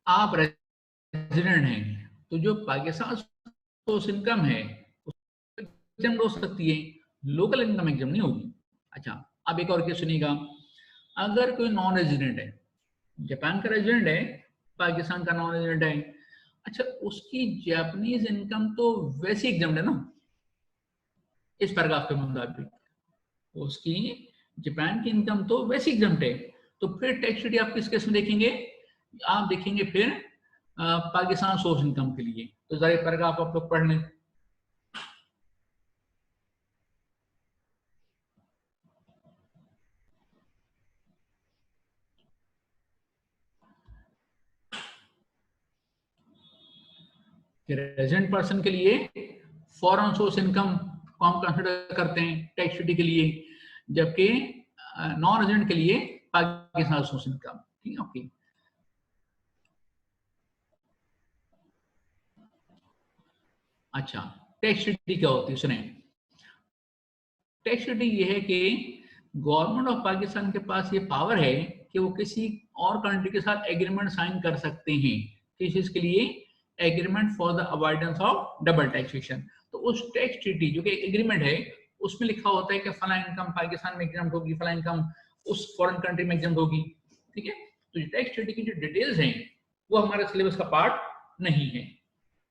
आप रेजिडेंट हैं तो जो पाकिस्तान सोर्स इनकम है एग्जाम हो सकती है, लोकल इनकम एग्जाम नहीं होगी। अच्छा, अब एक और केस सुनिएगा। अगर कोई नॉन रेजिडेंट है, जापान का रेजिडेंट है, पाकिस्तान का नॉन रेजिडेंट है, अच्छा उसकी जापानीज इनकम तो वैसे एग्जाम है ना इस पैराग्राफ के मुताबिक, उसकी जापान की इनकम तो वैसे एग्जाम है। तो फिर टैक्स ड्यूटी आप किस केस में देखेंगे? आप देखेंगे फिर पाकिस्तान सोर्स इनकम के लिए। तो जरा पैराग्राफ आप लोग पढ़ लें। रेजिडेंट पर्सन के लिए फॉरेन सोर्स इनकम को हम कंसिडर करते हैं टैक्स ड्यूटी के लिए, जबकि नॉन रेजिडेंट के लिए पाकिस्तान सोर्स इनकम। ठीक है, ओके। अच्छा, टैक्स ड्यूटी क्या होती है सुने। टैक्स ड्यूटी ये है कि गवर्नमेंट ऑफ पाकिस्तान के पास ये पावर है कि वो किसी और कंट्री के साथ एग्रीमेंट साइन कर सकते हैं। किस चीज के लिए? Agreement for the avoidance of double taxation. तो उस टैक्स ट्रीटी जो कि एग्रीमेंट है उसमें लिखा होता है कि फला इनकम पाकिस्तान में एग्जाम्प्ट होगी, फला इनकम उस फॉरेन कंट्री में एग्जाम्प्ट होगी। ठीक है, तो टैक्स ट्रीटी की जो डिटेल्स हैं वो हमारे सिलेबस का पार्ट नहीं है।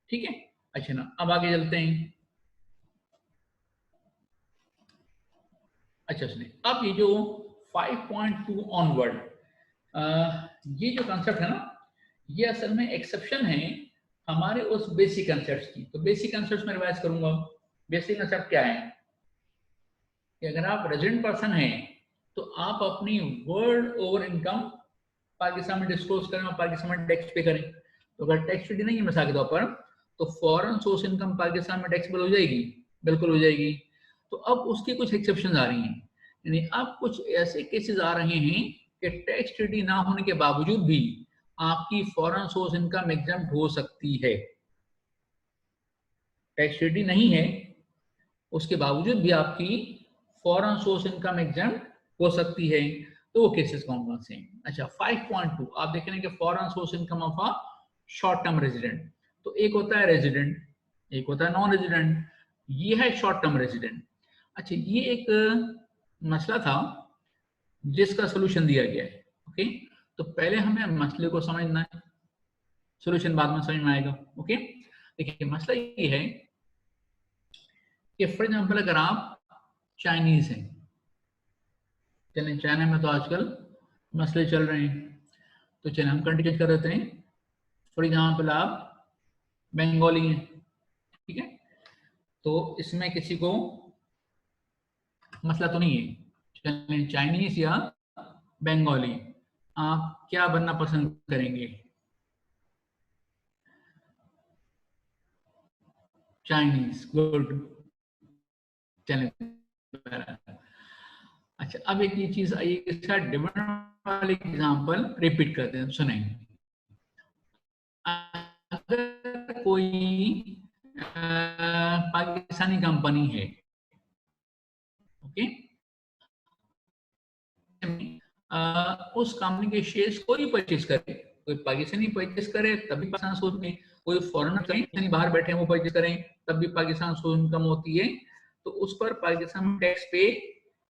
ठीक है, अच्छा ना, अब आगे चलते हैं। अच्छा सुनिए, अब ये जो 5.2 ऑनवर्ड, ये जो कंसेप्ट है ना, ये असल में एक्सेप्शन है हमारे उस बेसिक कंसेप्ट की। तो बेसिक कंसेप्ट में रिवाइज करूंगा। बेसिक कंसेप्ट क्या है कि अगर आप रेजिडेंट पर्सन हैं तो आप अपनी वर्ल्ड ओवर इनकम पाकिस्तान में डिस्क्लोज करें और पाकिस्तान में टैक्स पे करें। तो अगर टैक्स ड्यूटी नहीं है मिसाल के तौर पर, तो फॉरेन सोर्स इनकम पाकिस्तान में टैक्सेबल हो जाएगी, बिल्कुल हो जाएगी। तो अब उसकी कुछ एक्सेप्शन आ रही हैं, यानी अब कुछ ऐसे केसेस आ रहे हैं कि टैक्स ड्यूटी ना होने के बावजूद भी आपकी फॉरेन सोर्स इनकम एग्जाम्प्ट हो सकती है। टैक्स ड्यूटी नहीं है उसके बावजूद भी आपकी फॉरेन सोर्स इनकम एग्जाम्प्ट हो सकती है। तो वो केसेस कौन कौन से हैं? अच्छा, 5.2 आप देख रहे हैं कि foreign source income of a short term resident. तो एक होता है रेजिडेंट, एक होता है नॉन रेजिडेंट, ये है शॉर्ट टर्म रेजिडेंट। अच्छा, ये एक मसला था जिसका सोल्यूशन दिया गया है। ओके, तो पहले हमें मसले को समझना है, सोल्यूशन बाद में समझ में आएगा। ओके, देखिए मसला ये है कि फॉर एग्जाम्पल अगर आप चाइनीज हैं, चलें चाइना में तो आजकल मसले चल रहे हैं, तो चलें हम कंट्री चेंज कर देते हैं। फॉर एग्जाम्पल आप बंगाली हैं, ठीक है, तो इसमें किसी को मसला तो नहीं है। चलें चाइनीज या बंगाली, आप क्या बनना पसंद करेंगे? Chinese, good. चलें, अच्छा अब एक ये चीज आइए इसका डिमांड वाले एग्जांपल रिपीट करते हैं, सुनें। अगर कोई पाकिस्तानी कंपनी है, ओके, उस कंपनी के शेयर्स कोई परचेज करे, कोई पाकिस्तानी परचेज करे तब भी पाकिस्तान सोच में, कोई फॉरेनर कहीं बाहर बैठे हैं वो परचेज करें तब भी पाकिस्तान सोच इनकम होती है, तो उस पर पाकिस्तान में टैक्स पे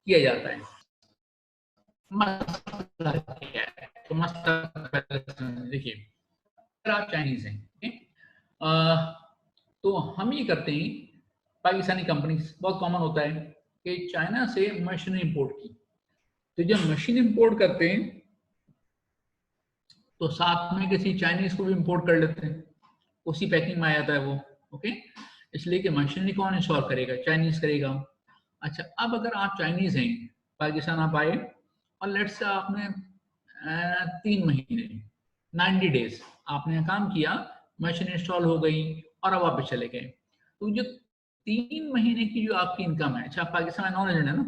किया जाता है। मसला क्या है? तो मसला देखिए, अगर आप चाइनीज हैं, okay? तो हम ये करते हैं, पाकिस्तानी कंपनी बहुत कॉमन होता है कि चाइना से मशीन इंपोर्ट की, तो जब मशीन इंपोर्ट करते हैं तो साथ में किसी चाइनीज को भी इंपोर्ट कर लेते हैं, उसी पैकिंग में आ जाता है वो। ओके, इसलिए कि मशीनरी कौन इंस्टॉल करेगा? चाइनीज करेगा। अच्छा, अब अगर आप चाइनीज हैं, पाकिस्तान आप आए और लेट से आपने 3 महीने 90 डेज आपने काम किया, मशीन इंस्टॉल हो गई और अब वापस चले गए, तो जो 3 महीने की जो आपकी इनकम है, अच्छा आप पाकिस्तान नॉन रेजिडेंट है ना,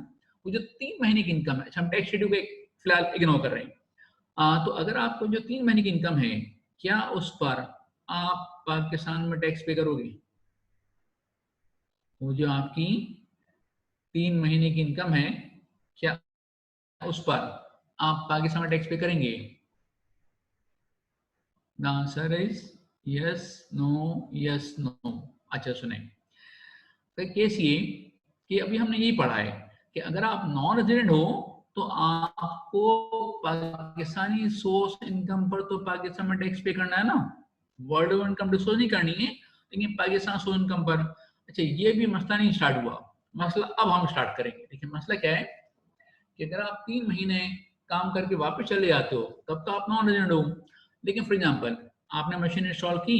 वो जो 3 महीने की इनकम है, अच्छा हम टैक्स शेड्यूल को फिलहाल इग्नोर कर रहे हैं, तो अगर आपको जो 3 महीने की इनकम है, क्या उस पर आप पाकिस्तान में टैक्स पे करोगे? वो जो आपकी 3 महीने की इनकम है, क्या उस पर आप पाकिस्तान में टैक्स पे करेंगे? The answer is yes no yes no. अच्छा सुने, तो केस ये कि अभी हमने यही पढ़ा है कि अगर आप नॉन रेजिडेंट हो तो आपको पाकिस्तानी सोर्स इनकम पर तो पाकिस्तान में टैक्स पे करना है ना, वर्ल्ड ओवर इनकम डिस्क्लोज नहीं करनी है, लेकिन पाकिस्तान सोर्स इनकम पर। अच्छा ये भी मसला नहीं स्टार्ट हुआ, मसला अब हम स्टार्ट करेंगे। देखिए मसला क्या है कि अगर आप 3 महीने काम करके वापस चले जाते हो तब तो आप नॉन रेजिडेंट हो, लेकिन फॉर एग्जाम्पल आपने मशीन इंस्टॉल की,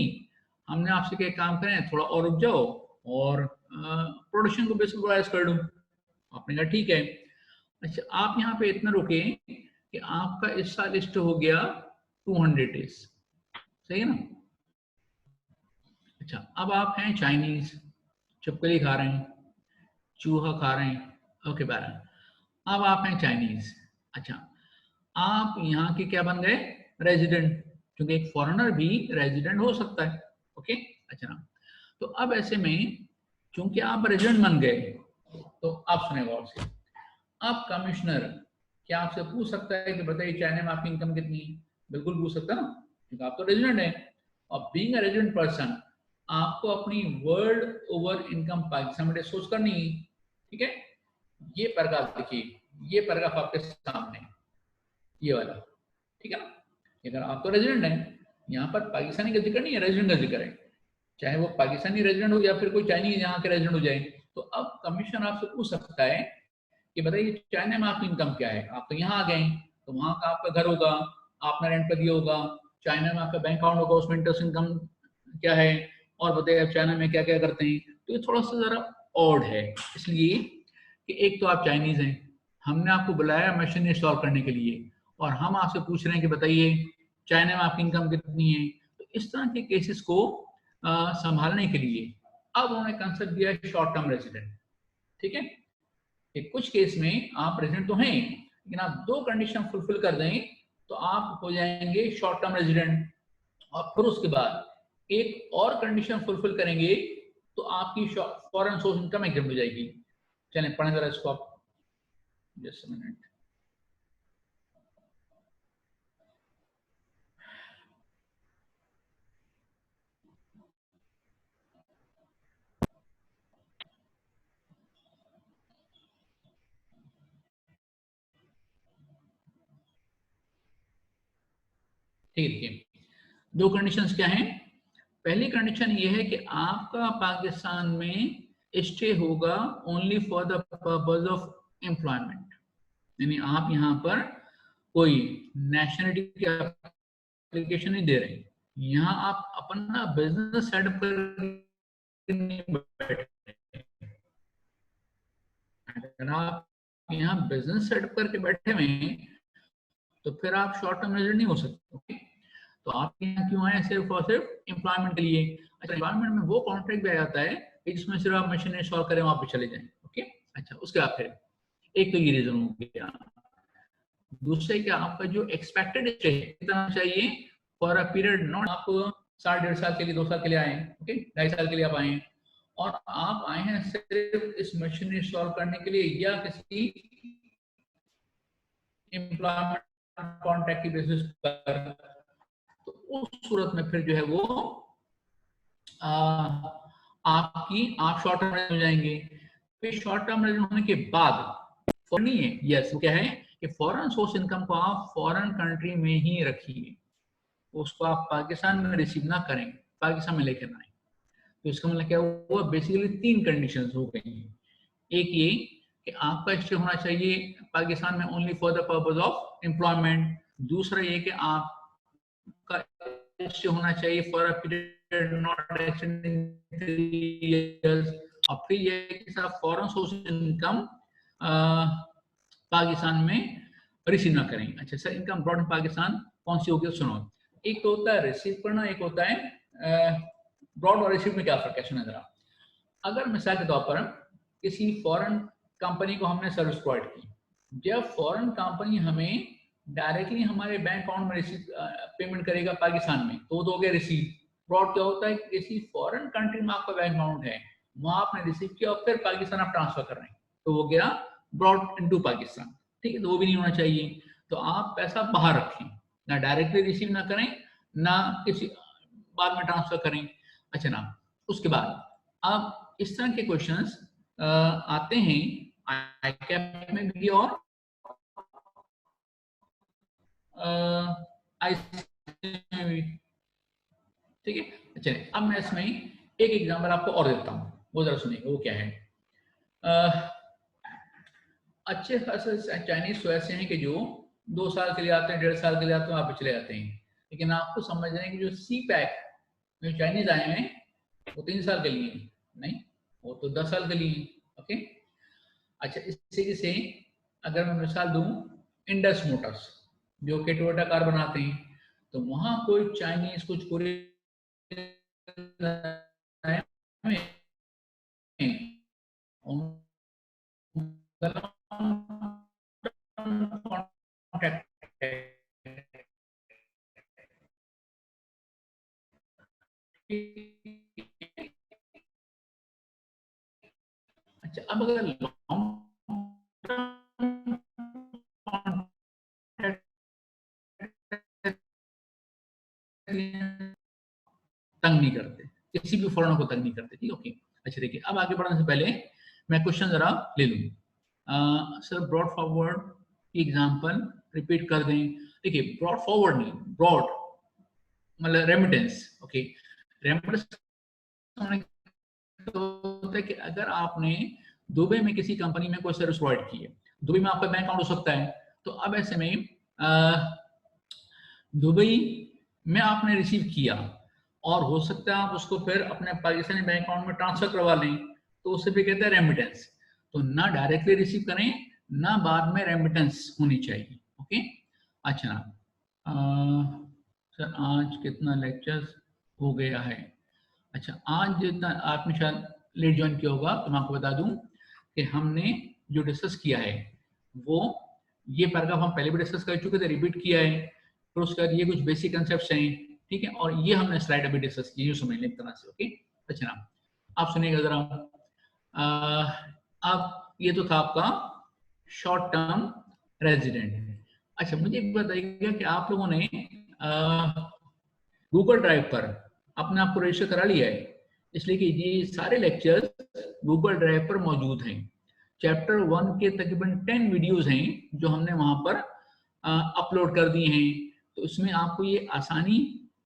हमने आपसे क्या काम करें थोड़ा और रुक जाओ और प्रोडक्शन को बेसिक कर दूं, आपने कहा ठीक है। अच्छा आप यहाँ पे इतना रुके कि आपका इस साल स्टे हो गया 200 डेज, सही है ना। अच्छा अब आप हैं चाइनीज, छिपकली खा रहे हैं, चूहा खा रहे हैं, ओके बारह। अब आप हैं चाइनीज। अच्छा आप यहाँ के क्या बन गए, रेजिडेंट, क्योंकि एक फॉरेनर भी रेजिडेंट हो सकता है, ओके। अच्छा ना, तो अब ऐसे में चूंकि आप रेजिडेंट बन गए तो आप सुने गौर से, अब कमिश्नर क्या आपसे पूछ सकता है कि बताइए चाइना में आपकी इनकम कितनी है, बिल्कुल पूछ सकता है ना, क्योंकि आप तो रेजिडेंट है। और बीइंग अ रेजिडेंट पर्सन आपको अपनी वर्ल्ड ओवर इनकम पाकिस्तान में डिस्क्लोज करनी है, ठीक है। ये पैराग्राफ देखिए, ये पैराग्राफ आपके सामने, ये वाला, ठीक है ना। अगर आप तो रेजिडेंट हैं, यहाँ पर पाकिस्तानी का जिक्र नहीं है, रेजिडेंट का जिक्र है, चाहे वो पाकिस्तानी रेजिडेंट हो या फिर कोई चाइनीज यहाँ के रेजिडेंट हो जाए। तो अब कमीशन आपसे पूछ सकता है कि बताइए चाइना में आपकी इनकम क्या है, आप तो यहाँ आ गए तो वहां का आपका घर होगा, आपने रेंट पर दिया होगा, चाइना में आपका बैंक अकाउंट होगा, उसमें इंटरेस्ट इनकम क्या है, और बताइए आप चाइना में क्या क्या करते हैं। तो ये थोड़ा सा जरा ऑड है, इसलिए कि एक तो आप चाइनीज हैं, हमने आपको बुलाया मशीन इंस्टॉल करने के लिए, और हम आपसे पूछ रहे हैं कि बताइए चाइना में आपकी इनकम कितनी है। तो इस तरह के केसेस को संभालने के लिए अब उन्होंने कंसेप्ट दिया है शॉर्ट टर्म रेजिडेंट, ठीक है। कि कुछ केस में आप रेजिडेंट तो हैं, लेकिन आप 2 कंडीशन फुलफिल कर दें तो आप हो जाएंगे शॉर्ट टर्म रेजिडेंट, और फिर उसके बाद एक और कंडीशन फुलफिल करेंगे तो आपकी फॉरेन सोर्स इनकम एग्जाम हो जाएगी। चलें पढ़ें जरा इसको आप, जस्ट मिनट। ठीक है, देखिए 2 कंडीशंस क्या हैं। पहली कंडीशन ये है कि आपका पाकिस्तान में स्टे होगा only for the purpose of employment, यानी आप यहाँ पर कोई नेशनलिटी की एप्लीकेशन नहीं दे रहे, यहाँ आप अपना बिजनेस सेटअप कर नहीं बैठे। अगर आप यहाँ बिजनेस सेटअप करके बैठे हुए हैं तो फिर आप शॉर्ट टर्म रेजिडेंट नहीं हो सकते, ओके। तो आप यहाँ क्यों आए, सिर्फ और सिर्फ एम्प्लॉयमेंट के लिए। अच्छा एम्प्लॉयमेंट में वो कॉन्ट्रैक्ट भी आ जाता है कि जिसमें सिर्फ आप मशीन इंस्टॉल करें वहां पे चले जाएं, ओके। अच्छा उसके बाद फिर एक तो ये रीजन हो गया, दूसरे क्या आपका जो एक्सपेक्टेड स्टे है कितना चाहिए फॉर अ पीरियड, नॉट आप साल 1.5 साल के लिए 2 साल के लिए आए, ओके 2.5 साल के लिए आप आए हैं, और आप आए हैं सिर्फ इस मशीन इंस्टॉल करने के लिए या किसी एम्प्लॉयमेंट कॉन्ट्रैक्ट की बेसिस पर, तो उस सूरत में फिर जो है वो आप शॉर्ट टर्म हो जाएंगे। फिर शॉर्ट टर्म होने के बाद नहीं है, यस क्या है कि फॉरेन सोर्स इनकम को आप फॉरेन कंट्री में ही रखिए, उसको आप पाकिस्तान में रिसीव ना करें, पाकिस्तान में लेकर ना आए। तो इसका मतलब क्या हुआ, बेसिकली 3 कंडीशंस हो गई। एक ये कि आपका स्टे होना चाहिए पाकिस्तान में only for the purpose of employment, दूसरा ये कि आपका स्टे होना चाहिए for a period not extending 3 years, और फिर ये कि आप फॉरेन सोर्स इनकम पाकिस्तान में रिसीव ना करें। अच्छा sir income brought in Pakistan कौन सी होगी, सुनो। एक तो होता है रिसीव करना, एक होता है ब्रॉड और रिसीव में क्या फर्क है, सुना जरा। अगर मिसाल के तौर पर किसी फॉरेन कंपनी को हमने सर्विस प्रोवाइड की, जब फॉरेन कंपनी हमें डायरेक्टली हमारे बैंक अकाउंट में रिसीव पेमेंट करेगा पाकिस्तान में तो हो गया रिसीव। ब्रॉड क्या होता है, किसी फॉरेन कंट्री में आपका बैंक अकाउंट है, वहां आपने रिसीव किया और फिर पाकिस्तान आप ट्रांसफर कर रहे हैं, तो वो गया ब्रॉड इनटू पाकिस्तान, ठीक है। तो वो भी नहीं होना चाहिए। तो आप पैसा बाहर रखें, ना डायरेक्टली रिसीव ना करें, ना किसी बाद में ट्रांसफर करें। अच्छा ना, उसके बाद अब इस तरह के क्वेश्चंस आते हैं आई कैप में भी और आई में भी, ठीक है। चलिए अब मैं इसमें एक एग्जांपल आपको और देता हूँ, वो जरा सुनिए वो क्या है। अच्छे खासे चाइनीज तो ऐसे हैं कि जो 2 साल के लिए आते हैं, 1.5 साल के लिए आते हैं, वहां पे चले जाते हैं। लेकिन आपको समझ रहे हैं कि जो सी पैक जो चाइनीज आए हैं वो 3 साल के लिए नहीं, वो तो 10 साल के लिए। ओके, अच्छा इसी से अगर मैं मिसाल दूं, इंडस मोटर्स जो कि टोयोटा कार बनाते हैं, तो वहां कोई चाइनीज कुछ अच्छा अब अगर लॉन्ग तंग नहीं करते, किसी भी फॉरनर को तंग नहीं करते, ठीक है। ओके, अच्छा देखिए अब आगे बढ़ने से पहले मैं क्वेश्चन जरा ले लूँ। सर ब्रॉड फॉरवर्ड की एग्जांपल रिपीट कर दें। देखिए ब्रॉड फॉरवर्ड नहीं, ब्रॉड मतलब रेमिटेंस। ओके, रेमिटेंस होता है कि अगर आपने दुबई में किसी कंपनी में कोई सर्विस प्रोवाइड की है, दुबई में आपका बैंक अकाउंट हो सकता है, तो अब ऐसे में दुबई में आपने रिसीव किया और हो सकता है आप उसको फिर अपने पाकिस्तानी बैंक अकाउंट में ट्रांसफर करवा लें, तो उसे भी कहते हैं रेमिटेंस। तो ना डायरेक्टली रिसीव करें ना बाद में रेमिटेंस होनी चाहिए। ओके, अच्छा सर आज कितना लेक्चर्स हो गया है? अच्छा आज जितना आपने शायद लेट ज्वाइन किया होगा, तो मैं आपको बता दूं कि हमने जो डिस्कस किया है वो ये पैराग्राफ हम पहले भी डिस्कस कर चुके थे, रिपीट किया है, फिर उसके बाद ये कुछ बेसिक कंसेप्ट्स हैं, ठीक है, और ये हमने स्लाइड अभी डिस्कस की, समझ लें तरह से। ओके, अच्छा ना आप सुनिएगा जरा। अब ये तो था आपका शॉर्ट टर्म रेजिडेंट। अच्छा मुझे एक बताइएगा कि आप लोगों ने गूगल ड्राइव पर अपने आप को रजिस्टर करा लिया है? इसलिए कि ये सारे लेक्चर्स गूगल ड्राइव पर मौजूद हैं। चैप्टर 1 के तकरीबन 10 वीडियोस हैं जो हमने वहां पर अपलोड कर दिए हैं। तो इसमें आपको ये आसानी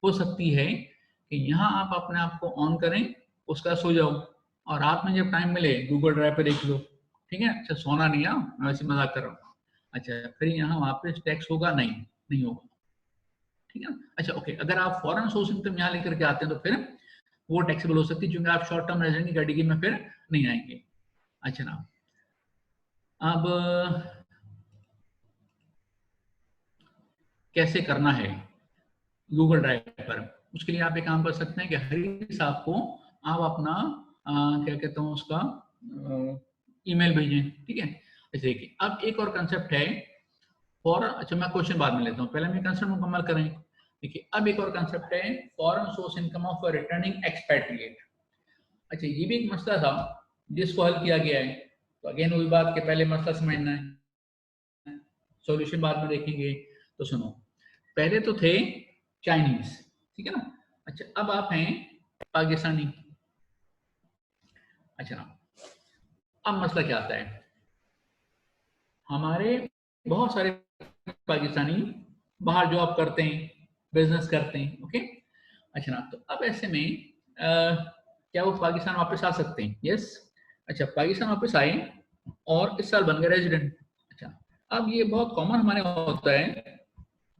हो सकती है कि यहाँ आप अपने आप को ऑन करें, उसका सो जाओ, और रात में जब टाइम मिले गूगल ड्राइव पे देख लो, ठीक है। अच्छा सोना नहीं है, मैं वैसे मजाक कर रहा हूँ। अच्छा फिर यहाँ वापस टैक्स होगा? नहीं, नहीं होगा, ठीक है। अच्छा ओके, अगर आप फॉरेन सोर्स इनकम यहाँ लेकर के आते हैं तो फिर वो टैक्सेबल हो सकती है, क्योंकि आप शॉर्ट टर्म रेजिडेंट की कैटेगरी में फिर नहीं आएंगे। अच्छा ना, अब कैसे करना है गूगल ड्राइव पर? उसके लिए आप एक काम कर सकते हैं कि हरी साहब को आप अपना क्या कहते हैं उसका ईमेल भेजें, ठीक है। अच्छा देखिए अब एक और कंसेप्ट है फॉरन, अच्छा मैं क्वेश्चन बाद में लेता हूँ, पहले मैं कंसेप्ट मुकम्मल करें। देखिए अब एक और कंसेप्ट है foreign source income of returning expatriate. अच्छा ये भी एक मसला था जिसको हल किया गया है। तो अगेन वही बात के पहले मसला समझना है, सॉल्यूशन बाद में देखेंगे। तो सुनो, पहले तो थे चाइनीज, ठीक है ना। अच्छा अब आप हैं पाकिस्तानी। अच्छा अब मसला क्या आता है, हमारे बहुत सारे पाकिस्तानी बाहर जॉब करते हैं, बिजनेस करते हैं। ओके, अच्छा ना, तो अब ऐसे में क्या वो पाकिस्तान वापस आ सकते हैं? यस। अच्छा पाकिस्तान वापस आए और इस साल बन गए रेजिडेंट। अच्छा अब ये बहुत कॉमन हमारे होता है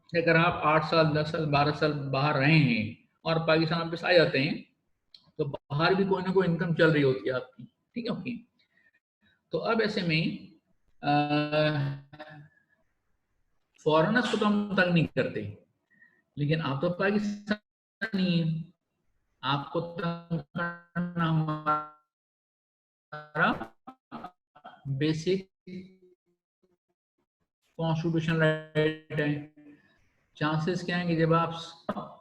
कि अगर आप 8 साल 10 साल 12 साल बाहर रहे हैं और पाकिस्तान वापस आ जाते हैं, तो बाहर भी कोई ना कोई इनकम चल रही होती है आपकी, ठीक है। ओके, तो अब ऐसे में फॉरेनर्स को तो हम तंग नहीं करते, लेकिन आप तो पाकिस्तानी हैं, आपको तंग करना हमारा बेसिक कॉन्स्टिट्यूशनल राइट है। चांसेस क्या है कि जब आप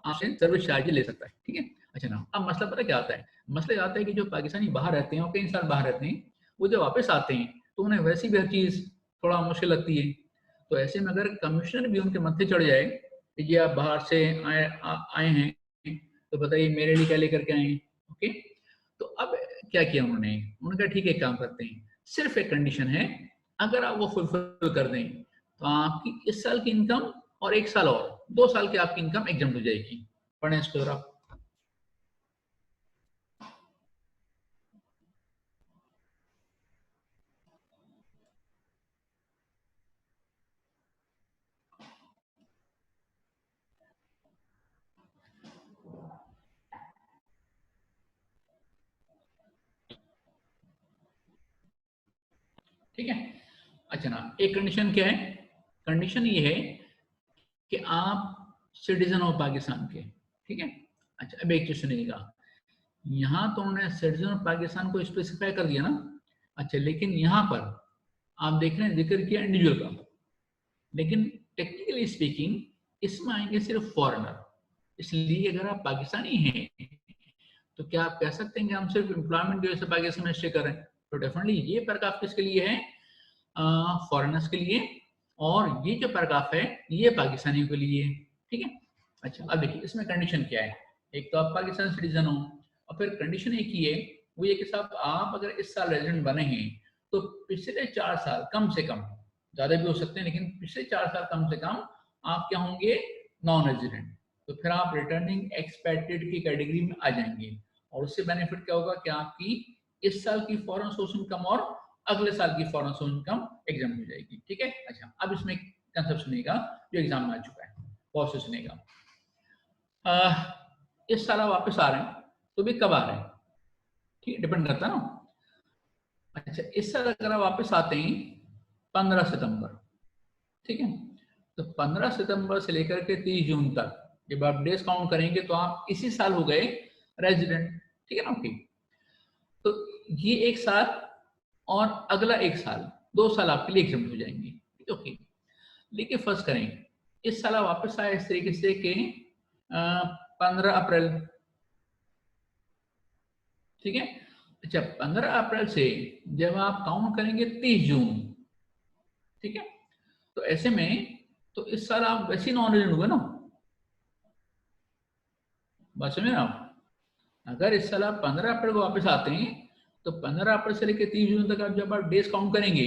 आपसे सर्विस चार्ज ले सकता है, ठीक है। अच्छा ना, अब मसला पता क्या आता है, मसला आता है कि जो पाकिस्तानी बाहर रहते हैं और कई साल बाहर रहते हैं, वो जब वापस आते हैं तो उन्हें वैसी भी हर चीज थोड़ा मुश्किल लगती है। तो ऐसे में अगर कमिश्नर भी उनके मत्थे चढ़ जाए ये आप बाहर से आए हैं, तो बताइए मेरे लिए क्या लेकर के आए हैं। ओके, तो अब क्या किया उन्होंने कहा ठीक है काम करते हैं, सिर्फ एक कंडीशन है, अगर आप वो फुलफिल कर दें तो आपकी इस साल की इनकम और एक साल और 2 साल की आपकी इनकम एग्जाम हो जाएगी। पढ़ें इसको जरा। ठीक है, अच्छा ना, एक कंडीशन क्या है, कंडीशन ये है कि आप सिटीजन हो पाकिस्तान के। ठीक है, अच्छा अब एक चीज सुनिएगा, यहाँ तो उन्होंने सिटीजन ऑफ पाकिस्तान को स्पेसिफाई कर दिया ना। अच्छा, लेकिन यहाँ पर आप देख रहे हैं जिक्र किया इंडिविजुअल का, लेकिन टेक्निकली स्पीकिंग इसमें आएंगे सिर्फ फॉरेनर। इसलिए अगर आप पाकिस्तानी हैं तो क्या आप कह सकते हैं कि हम सिर्फ एम्प्लॉयमेंट की वजह से पाकिस्तान में स्टे कर रहे हैं? तो डेफिनेटली ये पैराग्राफ किसके लिए है, फॉरेनर्स के लिए, और ये जो पैराग्राफ है ये पाकिस्तानियों के लिए। ठीक है, अच्छा अब देखिए इसमें कंडीशन क्या है, एक तो आप पाकिस्तान सिटीजन हो, और फिर कंडीशन एक ही है, वो ये कि साहब आप अगर इस साल रेजिडेंट बने हैं तो पिछले 4 साल कम से कम, ज्यादा भी हो सकते हैं लेकिन पिछले 4 साल कम से कम आप क्या होंगे, नॉन रेजिडेंट। तो फिर आप रिटर्निंग एक्सपेक्टेड की कैटेगरी में आ जाएंगे, और उससे बेनिफिट क्या होगा कि आपकी इस साल की फॉरेन सोर्स इनकम और अगले साल की फॉरेन सोर्स इनकम एग्जाम हो जाएगी। ठीक है, अच्छा अब इसमें कंसेप्ट सुनेगा जो एग्जाम में आ चुका है, बहुत से सुनेगा। इस साल आप वापस आ रहे हैं तो भी कब आ रहे हैं, ठीक है, डिपेंड करता है ना। अच्छा, इस साल अगर आप वापस आते हैं 15 सितंबर, ठीक है, तो 15 सितंबर से लेकर के 30 जून तक जब आप डेज काउंट करेंगे तो आप इसी साल हो गए रेजिडेंट। ठीक है ना, ओके। तो ये एक साल और अगला एक साल, 2 साल आपके लिए एग्जाम हो जाएंगे। ओके, लेकिन फर्स्ट करें इस साल आप वापस आए इस तरीके से कि 15 अप्रैल। ठीक है, अच्छा 15 अप्रैल से जब आप काउंट करेंगे 30 जून, ठीक है, तो ऐसे में तो इस साल आप वैसे नॉन रेजिडेंट हुए ना, बात समझे ना आप। अगर इस साल आप 15 अप्रैल को वापस आते हैं तो 15 अप्रैल से लेकर 30 जून तक आप जब आप डेज काउंट करेंगे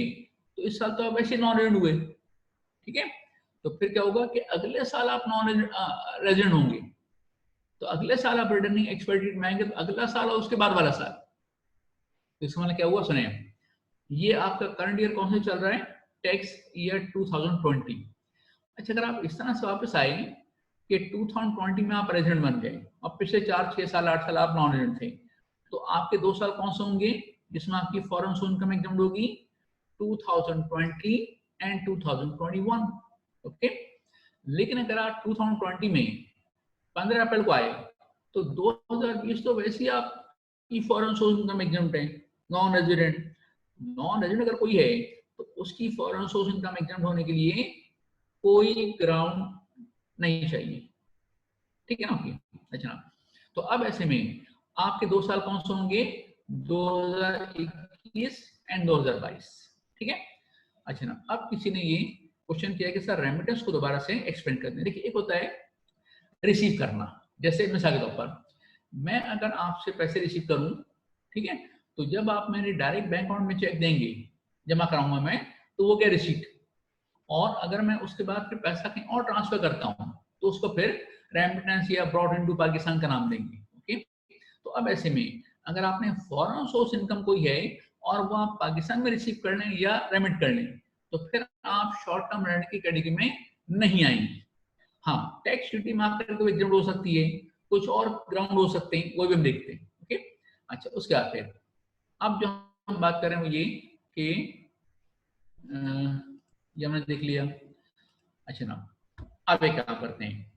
तो इस साल तो आप वैसे नॉन रेजिडेंट हुए। ठीक है, तो फिर क्या होगा कि अगले साल आप नॉन रेजिडेंट होंगे, तो अगले साल आप रिटर्निंग एक्सपेक्टेड में आएंगे, तो अगला साल और उसके बाद वाला साल, तो इसका मतलब क्या हुआ सुने, ये आपका करंट ईयर कौन सा चल रहा है, टैक्स ईयर 2020। अच्छा, अगर आप इस तरह से वापस आए कि 2020 में आप रेजिडेंट बन गए और पिछले 4 6 साल 8 साल आप नॉन रेजिडेंट थे, तो आपके 2 साल कौन से होंगे जिसमें आपकी फॉरेन सोर्स इनकम एग्जाम होगी, 2020 एंड 2021। ओके, लेकिन अगर आप 2020 में 15 अप्रैल को आए तो 2020 तो वैसे ही आपकी फॉरेन सोर्स इनकम एग्जाम है, नॉन रेजिडेंट। नॉन रेजिडेंट अगर कोई है तो उसकी फॉरेन सोर्स इनकम एग्जाम होने के लिए कोई ग्राउंड नहीं चाहिए। ठीक है ना, ओके। अच्छा, तो अब ऐसे में आपके 2 साल कौन से होंगे, 2021 एंड 2022। ठीक है, अच्छा ना, अब किसी ने ये क्वेश्चन किया कि सर रेमिटेंस को दोबारा से एक्सप्लेन कर दें। देखिए, एक होता है रिसीव करना, जैसे मिसाल के तौर पर मैं अगर आपसे पैसे रिसीव करूं, ठीक है, तो जब आप मेरे डायरेक्ट बैंक अकाउंट में चेक देंगे, जमा कराऊंगा मैं, तो वो क्या रिसीट, और अगर मैं उसके बाद फिर पैसा कहीं और ट्रांसफर करता हूँ तो उसको फिर रेमिटेंस या ब्रॉड इनटू पाकिस्तान का नाम देंगे। ओके, तो अब ऐसे में अगर आपने फॉरेन सोर्स इनकम कोई है और वो आप पाकिस्तान में रिसीव कर लें या रेमिट कर लें, तो फिर आप शॉर्ट टर्म रेंट की कैटेगरी में नहीं आएंगे। हाँ, टैक्स ड्यूटी माफ करके एग्जाम हो सकती है, कुछ और ग्राउंड हो सकते हैं, वो भी हम देखते हैं। ओके, अच्छा उसके बाद फिर अब जो हम बात कर रहे हैं वो ये कि ये हमने देख लिया। अच्छा ना, अब एक काम करते हैं,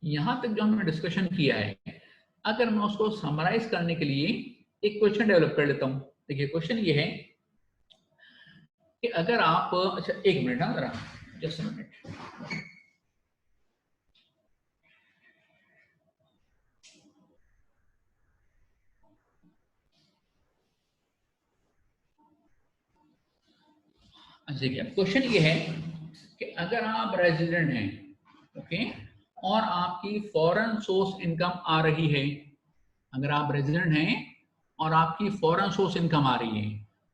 यहां तक जो हमने डिस्कशन किया है अगर मैं उसको समराइज करने के लिए एक क्वेश्चन डेवलप कर लेता हूं। देखिए क्वेश्चन ये है कि अगर आप, अच्छा एक मिनट, हाँ जरा जस्ट मिनट। अच्छा, क्या क्वेश्चन ये है कि अगर आप रेजिडेंट हैं, ओके, और आपकी फॉरेन सोर्स इनकम आ रही है, अगर आप रेजिडेंट हैं और आपकी फॉरेन सोर्स इनकम आ रही है,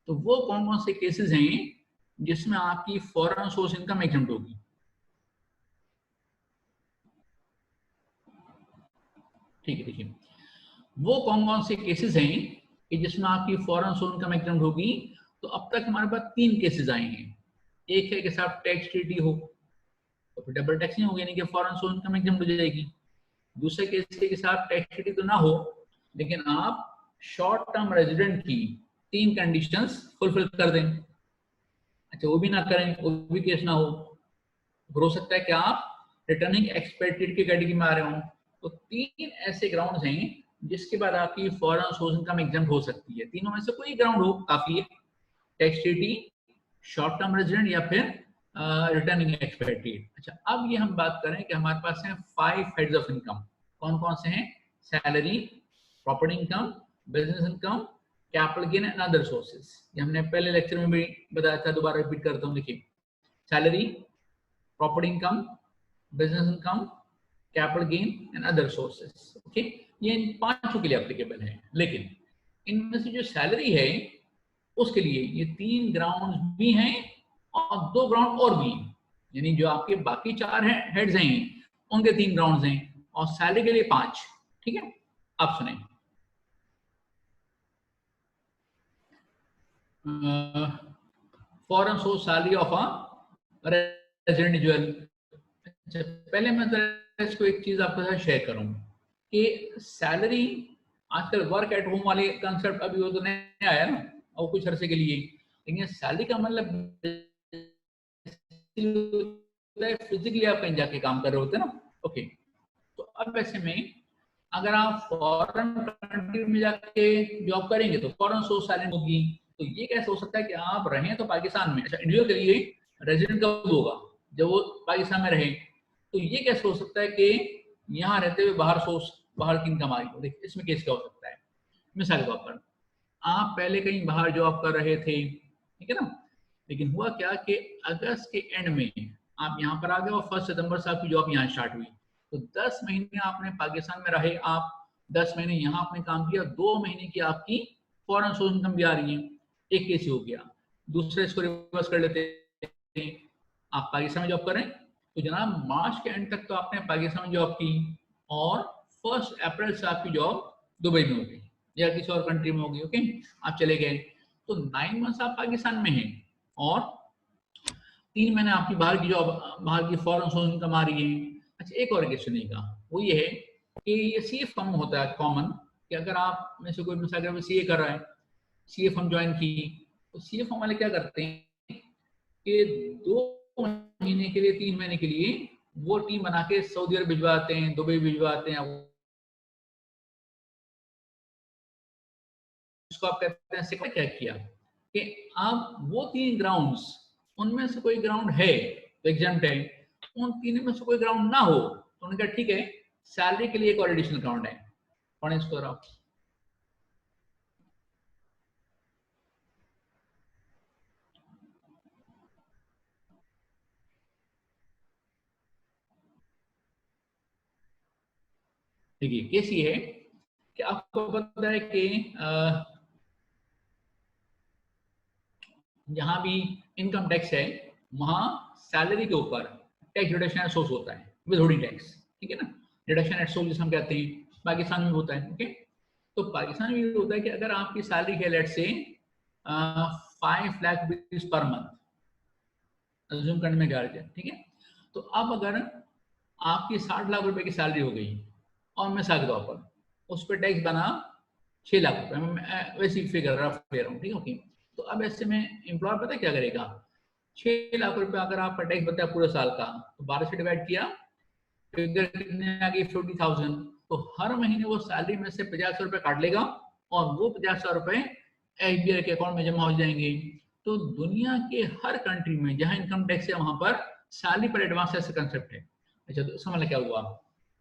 तो वो कौन कौन से केसेस हैं जिसमें आपकी फॉरेन सोर्स इनकम एग्जम्प्ट होगी? ठीक है, देखिए वो कौन कौन से केसेस हैं कि जिसमें आपकी फॉरेन सोर्स इनकम एग्जम्प्ट होगी। तो अब तक हमारे पास 3 केसेस आए हैं। एक है कि साहब टैक्स ट्रीटी हो, तो फिर डबल टैक्स नहीं होगी, यानी कि फॉरेन सोर्स इनकम एग्जम्प्ट हो जाएगी। दूसरे केस के साथ टैक्स ट्रीटी तो ना हो, लेकिन आप शॉर्ट टर्म रेजिडेंट की 3 कंडीशंस फुलफिल कर दें। अच्छा, वो भी ना करें, वो भी केस ना हो सकता है कि आप रिटर्निंग एक्सपेक्टेड की कैटेगरी में आ रहे हो। तो 3 ऐसे ग्राउंड्स हैं जिसके बाद आपकी फॉरेन सोर्स इनकम एग्जम्प्ट हो सकती है। तीनों में से कोई ग्राउंड हो काफी है, tax treaty, short term resident या फिर रिटर्निंग एक्सपेक्टेड। अच्छा, अब ये हम बात करें कि हमारे पास है 5 हेड्स ऑफ इनकम। कौन कौन से हैं? Salary, property income, business income, capital gain and other sources. ये हमने पहले लेक्चर में भी बताया था, दोबारा रिपीट करता हूँ। देखिए, salary, property income, business income, capital gain and other sources. Okay, ये इन 5 के लिए एप्लीकेबल है। लेकिन इनमें से जो सैलरी है उसके लिए ये 3 ग्राउंड भी हैं और 2 ग्राउंड और भी हैं। यानी जो आपके बाकी 4 हेड्स हैं उनके 3 ग्राउंड्स हैं और सैलरी के लिए 5। ठीक है, आप सुने। Foreign source salary of a resident individual. अच्छा, पहले मैं इसको एक चीज आपके साथ शेयर करूं कि सैलरी, आजकल वर्क एट होम वाले कंसेप्ट अभी वो तो नहीं आया ना, और कुछ अरसे के लिए, लेकिन सैलरी का मतलब फिजिकली आप कहीं जाके काम कर रहे होते ना। ओके, तो अब ऐसे में अगर आप फॉरेन कंट्री में जाके जॉब करेंगे तो फॉरेन सोर्स सैलरी होगी। तो ये कैसे हो सकता है कि आप रहें तो पाकिस्तान में, अच्छा इंडिविजुअल के लिए रेजिडेंट कब होगा? जब वो पाकिस्तान में रहे। तो ये कैसे हो सकता है कि यहाँ रहते हुए बाहर सोर्स, बाहर की इनकम आ रही हो? देखिए इसमें केस क्या हो सकता है। मिसाल के तौर पर आप पहले कहीं बाहर जॉब कर रहे थे, ठीक है ना, लेकिन हुआ क्या कि अगस्त के एंड में आप यहाँ पर आ गए और 1 सितंबर से आपकी जॉब यहाँ स्टार्ट हुई। तो 10 महीने आपने पाकिस्तान में रहे, आप 10 महीने यहाँ आपने काम किया, 2 महीने की आपकी फॉरेन सोर्स इनकम भी आ रही है। एक केस हो गया। दूसरे इसको रिवर्स कर लेते हैं, आप पाकिस्तान में जॉब करें तो जनाब मार्च के एंड तक तो आपने पाकिस्तान में जॉब की और 1 अप्रैल से आपकी जॉब दुबई में हो गई या किसी और कंट्री में होगी। ओके, आप चले गए तो 9 मंथ्स आप पाकिस्तान में हैं और 3 महीने आपकी बाहर की जॉब, बाहर की फॉरेन सोर्स इनकम आ रही है। अच्छा, एक और क्वेश्चन का वो ये है कि ये सीएफ फर्म होता है कॉमन, कि अगर आप में से कोई मिसाल सीए कर रहा है, सीए फर्म ज्वाइन की, तो सीए फर्म वाले क्या करते हैं कि 2 महीने के लिए, 3 महीने के लिए वो टीम बना के सऊदी अरब भिजवाते हैं, दुबई भिजवाते हैं। उसको आप कहते हैं क्या किया कि आप वो 3 ग्राउंड्स, उनमें से कोई ग्राउंड है तो एग्जाम्प्ट है, उन 3 में से कोई ग्राउंड ना हो तो उन्होंने कहा ठीक है, सैलरी के लिए एक और एडिशनल ग्राउंड है। कौन है इसको? आप देखिए, केस ये है कि आपको पता है कि जहां भी इनकम टैक्स है वहां सैलरी के ऊपर टैक्स डिडक्शन एट सोर्स होता है, विदहोल्डिंग टैक्स। ठीक है ना, डिडक्शन एट सोर्स जिसे हम कहते हैं, पाकिस्तान में होता है। ओके, तो पाकिस्तान में ये होता है कि अगर आपकी सैलरी है लेट से 5 lakh rupees per month, assume करने में गार्ज है, ठीक है। तो अब अगर आपकी 60 लाख रुपए की सैलरी हो गई और मिसाल के तौर पर उस पर टैक्स बना 6 लाख रुपए, मैं वैसी फिगर रफ दे रहा हूँ, ठीक है। ओके, तो अब ऐसे में एम्प्लॉयर पता क्या करेगा, 6 लाख रुपए अगर आपका टैक्स बनता है पूरे साल का, तो 12 से डिवाइड किया, फिगर कितने आ गई? 40,000। तो हर महीने वो सैलरी में से 50 रुपए काट लेगा और वो 50 रुपए एसबीआई के अकाउंट में जमा हो जाएंगे। तो दुनिया के हर कंट्री में जहां इनकम टैक्स है वहां पर सैलरी पर एडवांस ऐसे कंसेप्ट है। अच्छा, तो समझ क्या हुआ,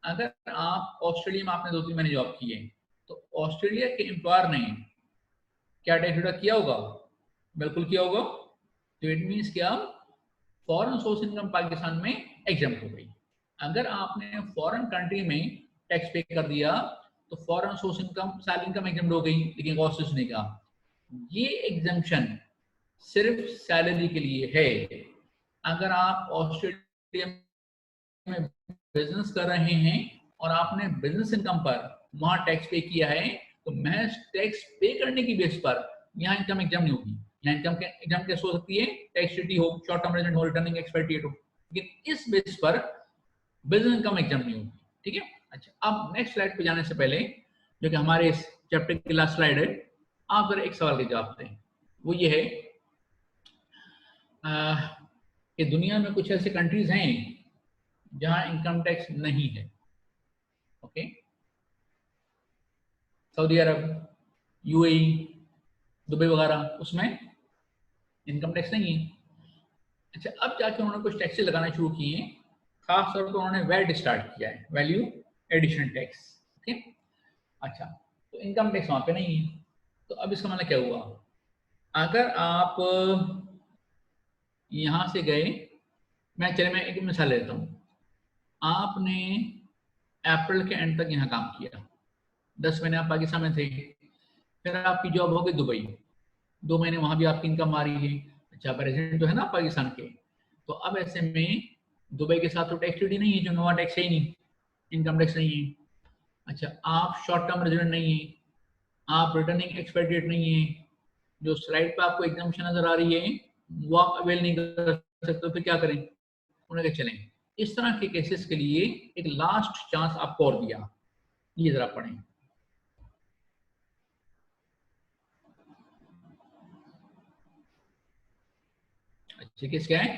अगर आप ऑस्ट्रेलिया में आपने 2-3 महीने जॉब की है तो ऑस्ट्रेलिया के एम्प्लॉयर ने क्या टैक्स डिडक्ट किया होगा? बिल्कुल किया होगा। तो इट मीन्स क्या, फॉरेन सोर्स इनकम पाकिस्तान में एग्जाम्प्ट हो गई। अगर आपने फॉरेन कंट्री में टैक्स पे कर दिया तो foreign source income salary income exempt हो गई, लेकिन गॉसिस ने कहा ये एग्जाम्पशन सिर्फ सैलरी के लिए है। अगर आप ऑस्ट्रेलिया में बिजनेस कर रहे हैं और आपने बिजनेस इनकम पर वहां टैक्स पे किया है तो महज टैक्स पे करने की बेस पर यहाँ इनकम एग्जाम नहीं होगी। यहाँ इनकम एग्जाम कैसे हो सकती है, टैक्स सिटी हो, शॉर्ट टर्म रेजिडेंट हो, रिटर्निंग एक्सपेट्रिएट हो, लेकिन इस बेस पर बिजनेस इनकम एग्जाम नहीं होगी। ठीक है। अच्छा, अब नेक्स्ट स्लाइड पे जाने से पहले, जो कि हमारे इस चैप्टर की लास्ट स्लाइड है, आप जरा एक सवाल के जवाब दें। वो ये है कि दुनिया में कुछ ऐसे कंट्रीज हैं जहां इनकम टैक्स नहीं है। ओके, सऊदी अरब, यूएई, दुबई वगैरह, उसमें इनकम टैक्स नहीं है। अच्छा, अब जाके उन्होंने कुछ टैक्सेस लगाना शुरू किए हैं, खास तौर पर उन्होंने वैट स्टार्ट किया है, वैल्यू एडिशन टैक्स। ओके, अच्छा, तो इनकम टैक्स वहां पे नहीं है। तो अब इसका मतलब क्या हुआ, अगर आप यहां से गए, मैं एक मिसाल लेता हूँ, आपने अप्रैल के एंड तक यहाँ काम किया, 10 महीने आप पाकिस्तान में थे, फिर आपकी जॉब हो गई दुबई, 2 महीने वहां भी आपकी इनकम आ रही है। अच्छा, आप रेजिडेंट तो है ना पाकिस्तान के, तो अब ऐसे में दुबई के साथ तो टैक्स ड्यूटी नहीं है, जो नोवा टैक्स है ही नहीं, इनकम टैक्स नहीं है। अच्छा, आप शॉर्ट टर्म रेजिडेंट नहीं है, आप रिटर्निंग एक्सपेट्रिएट नहीं है, जो स्लाइड पे आपको एग्जाम्पशन नजर आ रही है वो आप अवेल नहीं कर सकते, फिर क्या करें, उन्हें चलें। इस तरह के केसेस के लिए एक लास्ट चांस आपको और दिया, ये जरा पढ़ें। अच्छी केस क्या है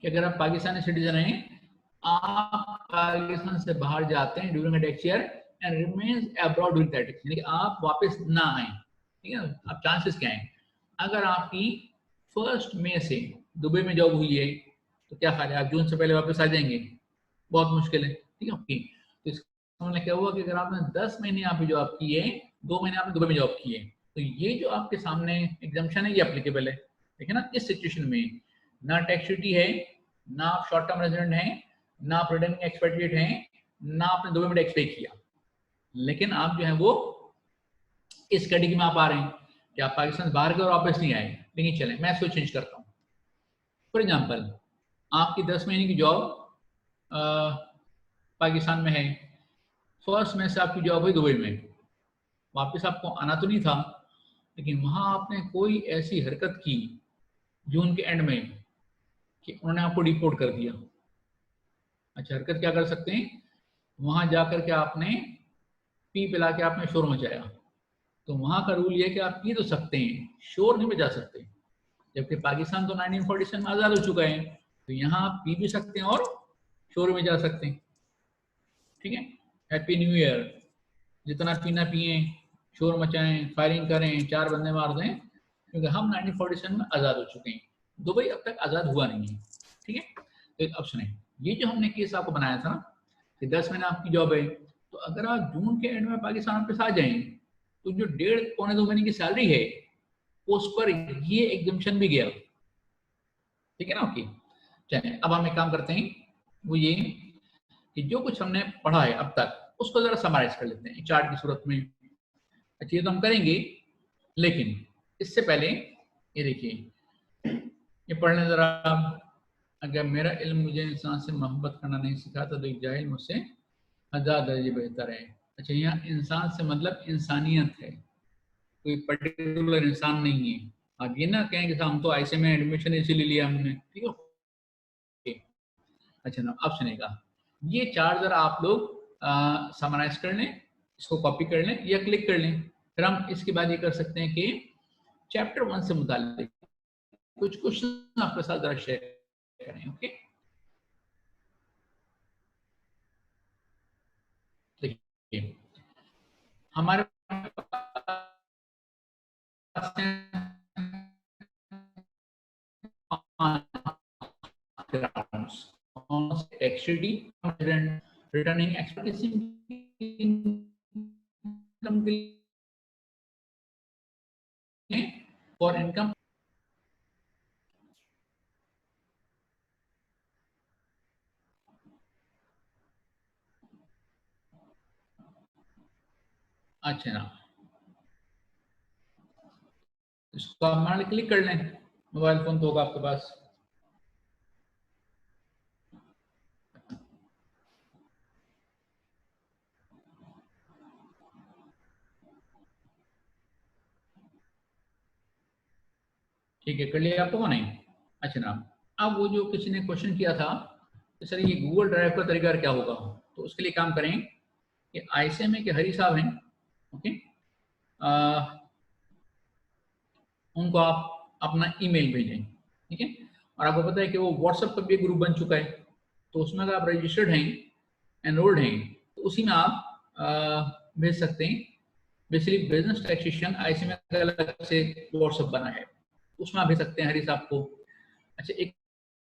कि अगर आप पाकिस्तानी सिटीजन हैं, आप पाकिस्तान से बाहर जाते हैं during tax year and remains abroad during that tax, यानी कि आप वापस ना आए। ठीक है, अब चांसेस क्या हैं, अगर आपकी 1 मई से दुबई में जॉब हुई है तो क्या ख्याल है, आप जून से पहले वापस आ जाएंगे, बहुत मुश्किल है। ठीक है, ओके, तो इसका मतलब क्या हुआ कि अगर आपने 10 महीने यहाँ पे जॉब की है, 2 महीने आपने दुबई में जॉब की है, तो ये जो आपके सामने एग्जाम्पशन है ये एप्लीकेबल है। ठीक है ना, इस सिचुएशन में ना टैक्स ड्यूटी है, ना आप शॉर्ट टर्म रेजिडेंट हैं, ना आप रिटर्निंग एक्सपेट्रिएट हैं, ना आपने दुबई में टैक्स पे किया, लेकिन आप जो है वो इस कैटेगरी में आप आ रहे हैं कि आप पाकिस्तान से बाहर गए और वापस नहीं आए। लेकिन चलें, मैं इसको चेंज करता हूँ। फॉर एग्जाम्पल, आपकी 10 महीने की जॉब पाकिस्तान में है, 1 मई से आपकी जॉब हुई दुबई में, वापस आपको आना तो नहीं था, लेकिन वहां आपने कोई ऐसी हरकत की जून के एंड में कि उन्होंने आपको डिपोर्ट कर दिया। अच्छा, हरकत क्या कर सकते हैं, वहां जाकर के आपने पी पिला के आपने शोर मचाया, तो वहां का रूल ये है कि आप पी तो सकते हैं, शोर नहीं मचा सकते, जबकि पाकिस्तान तो 1947 में आजाद हो चुका है, तो यहाँ आप पी भी सकते हैं और शोर में जा सकते हैं। ठीक है, हैप्पी न्यू ईयर, जितना पीना पिए, शोर मचाएं, फायरिंग करें, 4 बंदे मार दें, क्योंकि हम 1947 में आजाद हो चुके हैं, दुबई अब तक आजाद हुआ नहीं है। ठीक है, तो एक ऑप्शन है, ये जो हमने केस आपको बनाया था ना कि 10 महीने आपकी जॉब है, तो अगर आप जून के एंड में पाकिस्तान वापस आ जाएं तो जो 1.5 पौने 2 महीने की सैलरी है उस पर ये एग्जाम्पशन भी गया। ठीक है ना, ओके। चलिए, अब हम एक काम करते हैं, वो ये कि जो कुछ हमने पढ़ा है अब तक उसको जरा समराइज कर लेते हैं चार्ट की सूरत में। अच्छा, ये तो हम करेंगे, लेकिन इससे पहले ये देखिए, ये पढ़ने जरा, अगर मेरा इल्म मुझे इंसान से मोहब्बत करना नहीं सिखाता तो एक जाहिल मुझसे 1000 दर्जे बेहतर है। अच्छा, यहाँ इंसान से मतलब इंसानियत है, कोई पर्टिकुलर इंसान नहीं है। आप ये ना कहें कि हम तो ऐसे में एडमिशन इसीलिए लिया हमने। ठीक है, अच्छा ना, अब सुनेगा, ये चार्ट जरा आप लोग समराइज कर लें, इसको कॉपी कर लें या क्लिक कर लें, फिर हम इसके बाद ये कर सकते हैं कि चैप्टर 1 से मुताल्लिक कुछ क्वेश्चन आपके साथ जरा शेयर करें। ओके, देखिए, हमारे पास एक्सडी रिटर्निंग एक्सपेक्टेशन फॉर इनकम, अच्छा ना, इसको आप मान क्लिक कर लें, मोबाइल फोन तो होगा आपके पास। ठीक है, कर लिया आपको नहीं? अच्छा ना, अब वो जो किसी ने क्वेश्चन किया था कि सर ये गूगल ड्राइव का तरीका क्या होगा, तो उसके लिए काम करें कि आईसीएमए के हरी साहब हैं, ओके, उनको आप अपना ईमेल भेजें, ठीक है। और आपको पता है कि वो व्हाट्सएप पर भी ग्रुप बन चुका है, तो उसमें अगर आप रजिस्टर्ड हैं, एनरोल्ड हैं, तो उसी में आप भेज सकते हैं। बेसिकली बिजनेस टैक्सेशन आईसीएमए का अलग से व्हाट्सएप बना है, उसमें आप भेज सकते हैं हरी साहब को। अच्छा, एक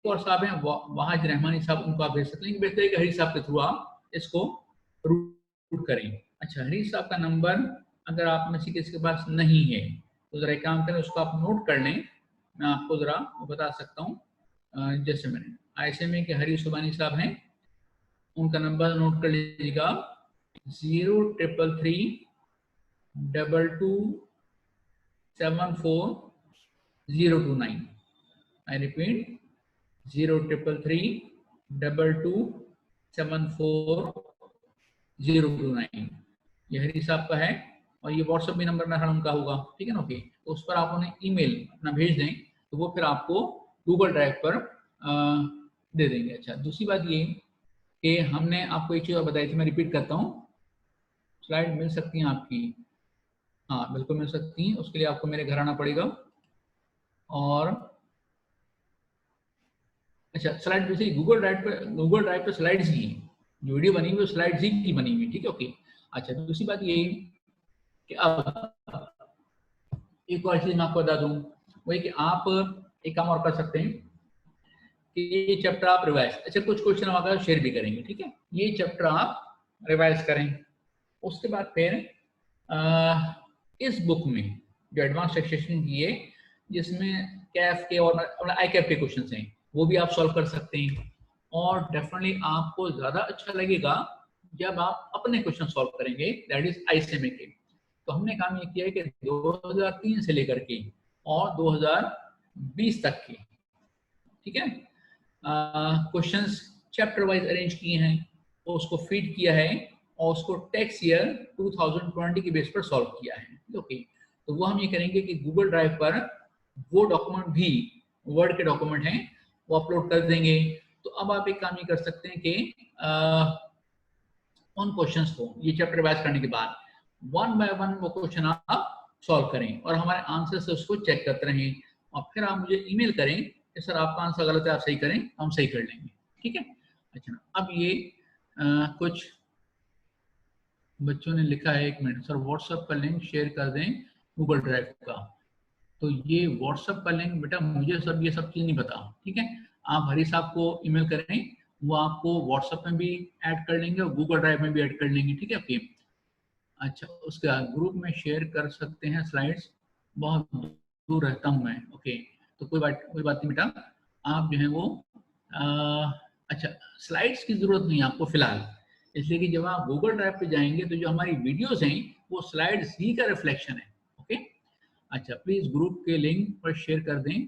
और साहब हैं वहाज रहमानी साहब, उनको आप भेज सकते हैं। बेहतर है कि हरी साहब के थ्रू आप इसको रूट करें। अच्छा, हरी साहब का नंबर अगर आप में से किसी के पास नहीं है तो जरा एक काम करें, उसको आप नोट कर लें, मैं आपको जरा वो बता सकता हूँ। जैसे मैंने आईसीएमए के हरी सुबानी साहब हैं, उनका नंबर नोट कर लीजिएगा, 0333274 029। आई रिपीट, 0333274 029, ये हरी साहब का है। और ये व्हाट्सएप भी नंबर मेरा उनका होगा, ठीक है ना, ओके। तो उस पर आप उन्हें ईमेल अपना भेज दें, तो वो फिर आपको गूगल ड्राइव पर दे देंगे। अच्छा, दूसरी बात ये कि हमने आपको एक चीज़ और बताई थी, मैं रिपीट करता हूँ, स्लाइड मिल सकती हैं आपकी? हाँ बिल्कुल मिल सकती हैं, उसके लिए आपको मेरे घर आना पड़ेगा। और अच्छा, स्लाइड बेसिकली गूगल ड्राइव पे स्लाइड्स ही हैं, जो वीडियो बनी हुई है स्लाइड्स ही की बनी हुई है, ठीक है, ओके। अच्छा, दूसरी बात ये कि अब एक और चीज मैं आपको बता दूं, वही कि आप एक काम और कर सकते हैं कि ये चैप्टर आप रिवाइज, अच्छा कुछ क्वेश्चन हम अगर शेयर भी करेंगे, ठीक है, ये चैप्टर आप रिवाइज करें। उसके बाद फिर इस बुक में जो एडवांस टैक्सेशन की है, जिसमें कैफ के और आई कैफ के क्वेश्चन हैं, वो भी आप सॉल्व कर सकते हैं। और डेफिनेटली आपको ज्यादा अच्छा लगेगा जब आप अपने क्वेश्चन सॉल्व करेंगे, दैट इज आईसीएमए के। तो हमने काम ये किया है कि 2003 से लेकर के और 2020 तक के, ठीक है, क्वेश्चंस चैप्टर वाइज अरेंज किए हैं, तो उसको फीड किया है और उसको टैक्स ईयर 2020 के बेस पर सॉल्व किया है, ओके। तो वो हम ये करेंगे कि गूगल ड्राइव पर वो डॉक्यूमेंट भी, वर्ड के डॉक्यूमेंट हैं, वो अपलोड कर देंगे। तो अब आप एक काम ये कर सकते हैं कि उन क्वेश्चंस को ये चैप्टर रिवाइज करने के बाद वन बाय वन वो क्वेश्चन आप सॉल्व करें और हमारे आंसर से उसको चेक करते रहें, और फिर आप मुझे ईमेल करें कि सर आपका आंसर गलत है, आप सही करें, हम सही कर लेंगे, ठीक है। अच्छा, अब ये कुछ बच्चों ने लिखा है, एक मिनट सर, व्हाट्सएप का लिंक शेयर कर दें गूगल ड्राइव का। तो ये व्हाट्सएप का लिंक बेटा मुझे सब ये सब चीज़ नहीं पता, ठीक है। आप हरी साहब को ईमेल करें, वो आपको व्हाट्सएप में भी ऐड कर लेंगे और गूगल ड्राइव में भी ऐड कर लेंगे, ठीक है, ओके। अच्छा, उसके बाद ग्रुप में शेयर कर सकते हैं स्लाइड्स, बहुत दूर रहता हूँ मैं, ओके। तो कोई बात नहीं बेटा, आप जो है वो अच्छा, स्लाइड्स की जरूरत नहीं है आपको फिलहाल, इसलिए कि जब आप गूगल ड्राइव पे जाएंगे तो जो हमारी वीडियोस हैं वो स्लाइड्स ही का रिफ्लेक्शन है, ओके। अच्छा, प्लीज ग्रुप के लिंक पर शेयर कर दें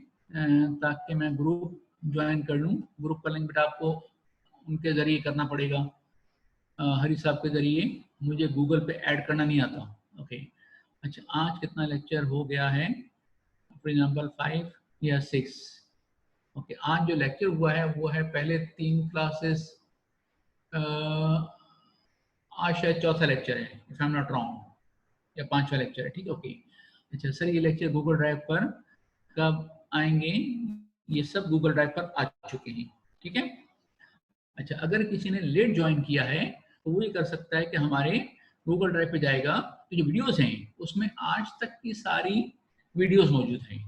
ताकि मैं ग्रुप ज्वाइन कर लूँ। ग्रुप का लिंक बेटा आपको उनके जरिए करना पड़ेगा, हरी साहब के जरिए, मुझे गूगल पे ऐड करना नहीं आता, ओके। अच्छा, आज कितना लेक्चर हो गया है? फॉर एग्जाम्पल 5 या 6, ओके। आज जो लेक्चर हुआ है वो है पहले 3 क्लासेस, आज शायद चौथा लेक्चर है if I am not wrong, या 5वां लेक्चर है, ठीक है, ओके। अच्छा सर, ये लेक्चर गूगल ड्राइव पर कब आएंगे? ये सब गूगल ड्राइव पर आ चुके हैं, ठीक है। अच्छा, अगर किसी ने लेट ज्वाइन किया है तो वो ये कर सकता है कि हमारे गूगल ड्राइव पे जाएगा, तो जो वीडियोस हैं उसमें आज तक की सारी वीडियोस मौजूद हैं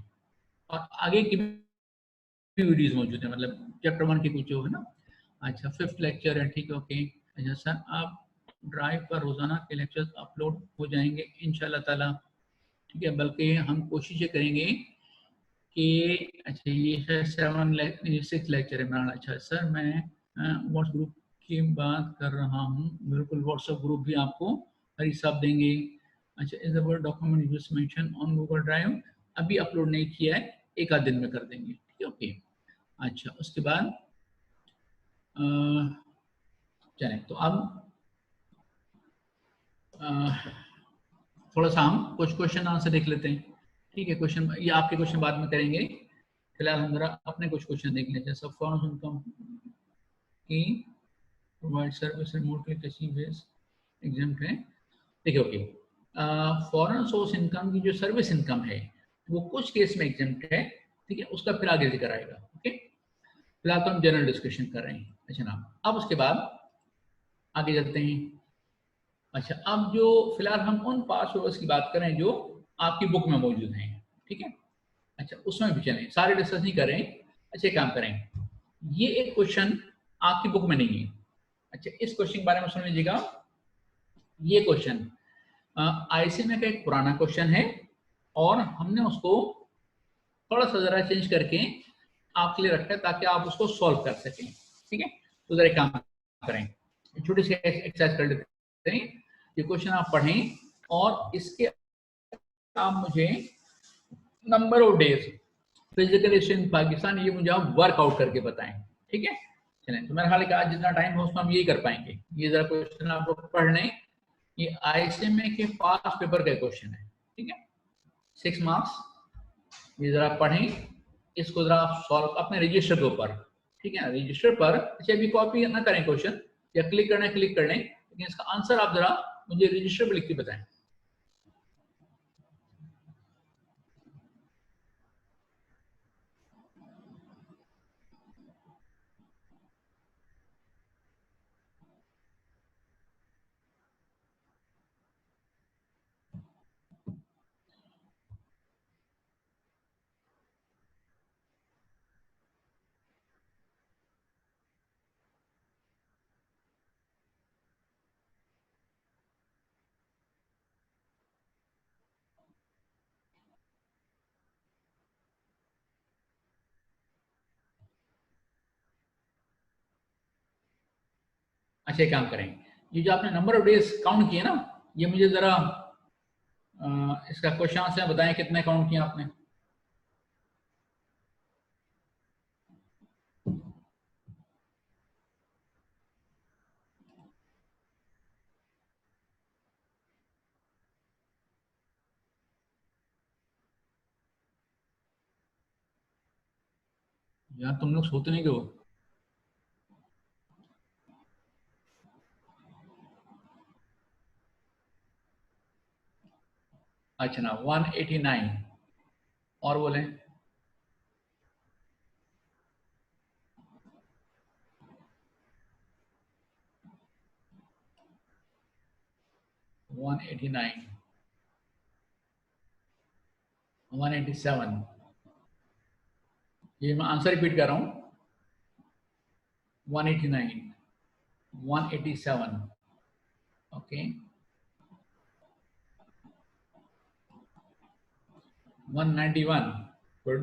और आगे की भी वीडियोस मौजूद हैं, मतलब चैप्टर 1 के कुछ जो है ना। अच्छा, 5th लेक्चर है, ठीक है, ओके। अच्छा सर, आप ड्राइव पर रोजाना के लेक्चर्स अपलोड हो जाएंगे इंशाल्लाह ताला, ठीक है। बल्कि हम कोशिश ये करेंगे कि, अच्छा ये है 6 लेक्चर है मेरा। अच्छा सर, मैं व्हाट्स ग्रुप की बात कर रहा हूँ, बिल्कुल व्हाट्सएप ग्रुप भी आपको हरी साहब देंगे। अच्छा, is the word document use mention on Google drive, अभी अपलोड नहीं किया है, एक आध दिन में कर देंगे, ठीक है, ओके। अच्छा, उसके बाद चलें, तो अब थोड़ा सा हम कुछ क्वेश्चन आंसर देख लेते हैं, ठीक है। क्वेश्चन ये आपके क्वेश्चन बाद में करेंगे, फिलहाल हम जरा अपने कुछ क्वेश्चन देख लेते हैं। सब फॉरन इनकम की provide service remotely touching base example है, देखिए, ओके। फॉरेन सोर्स इनकम की जो सर्विस इनकम है वो कुछ केस में एग्जाम्प्ट है, ठीक है, उसका फिर आगे जिक्र आएगा, ओके। फिलहाल तो हम जनरल डिस्कशन कर रहे हैं। अच्छा ना, अब उसके बाद आगे चलते हैं। अच्छा, अब जो फिलहाल हम उन पास ओवर्स की बात करें जो आपकी बुक में मौजूद हैं, ठीक है। अच्छा, उसमें भी चलें, सारे डिस्कस नहीं करें। अच्छे काम करें, ये एक क्वेश्चन आपकी बुक में नहीं है। अच्छा, इस क्वेश्चन के बारे में सुन लीजिएगा। ये क्वेश्चन आईसीएमए का एक पुराना क्वेश्चन है और हमने उसको थोड़ा सा जरा चेंज करके आपके लिए रखा है ताकि आप उसको सॉल्व कर सकें, ठीक है। तो जरा एक काम करें, छोटी सी एक्सरसाइज कर लेते हैं। ये क्वेश्चन आप पढ़ें और इसके आप मुझे number of days physical strength Pakistan, ये मुझे आप वर्कआउट करके बताएं, ठीक है। चलें, तो मेरा ख्याल है कि आज जितना टाइम हो उसमें हम यही कर पाएंगे। ये जरा क्वेश्चन आप लोग पढ़ लें, ये आईसीएमए के पास पेपर का क्वेश्चन है, ठीक है, 6 मार्क्स। ये जरा पढ़ें, इसको जरा आप सॉल्व अपने रजिस्टर के ऊपर, ठीक है, रजिस्टर पर। अच्छा, अभी कॉपी ना करें क्वेश्चन, या क्लिक करना है क्लिक कर लें, लेकिन इसका आंसर आप जरा मुझे रजिस्टर पर लिख के बताएं। अच्छा, एक काम करें, ये जो आपने नंबर ऑफ डेज काउंट किए ना, ये मुझे जरा इसका क्वेश्चन आंसर बताएं, कितने काउंट किए आपने। यार तुम लोग सोते नहीं क्यों? अच्छा ना, 189 और बोले 189, 187, ये मैं आंसर रिपीट कर रहा हूँ, 189, 187, ओके, 191, गुड,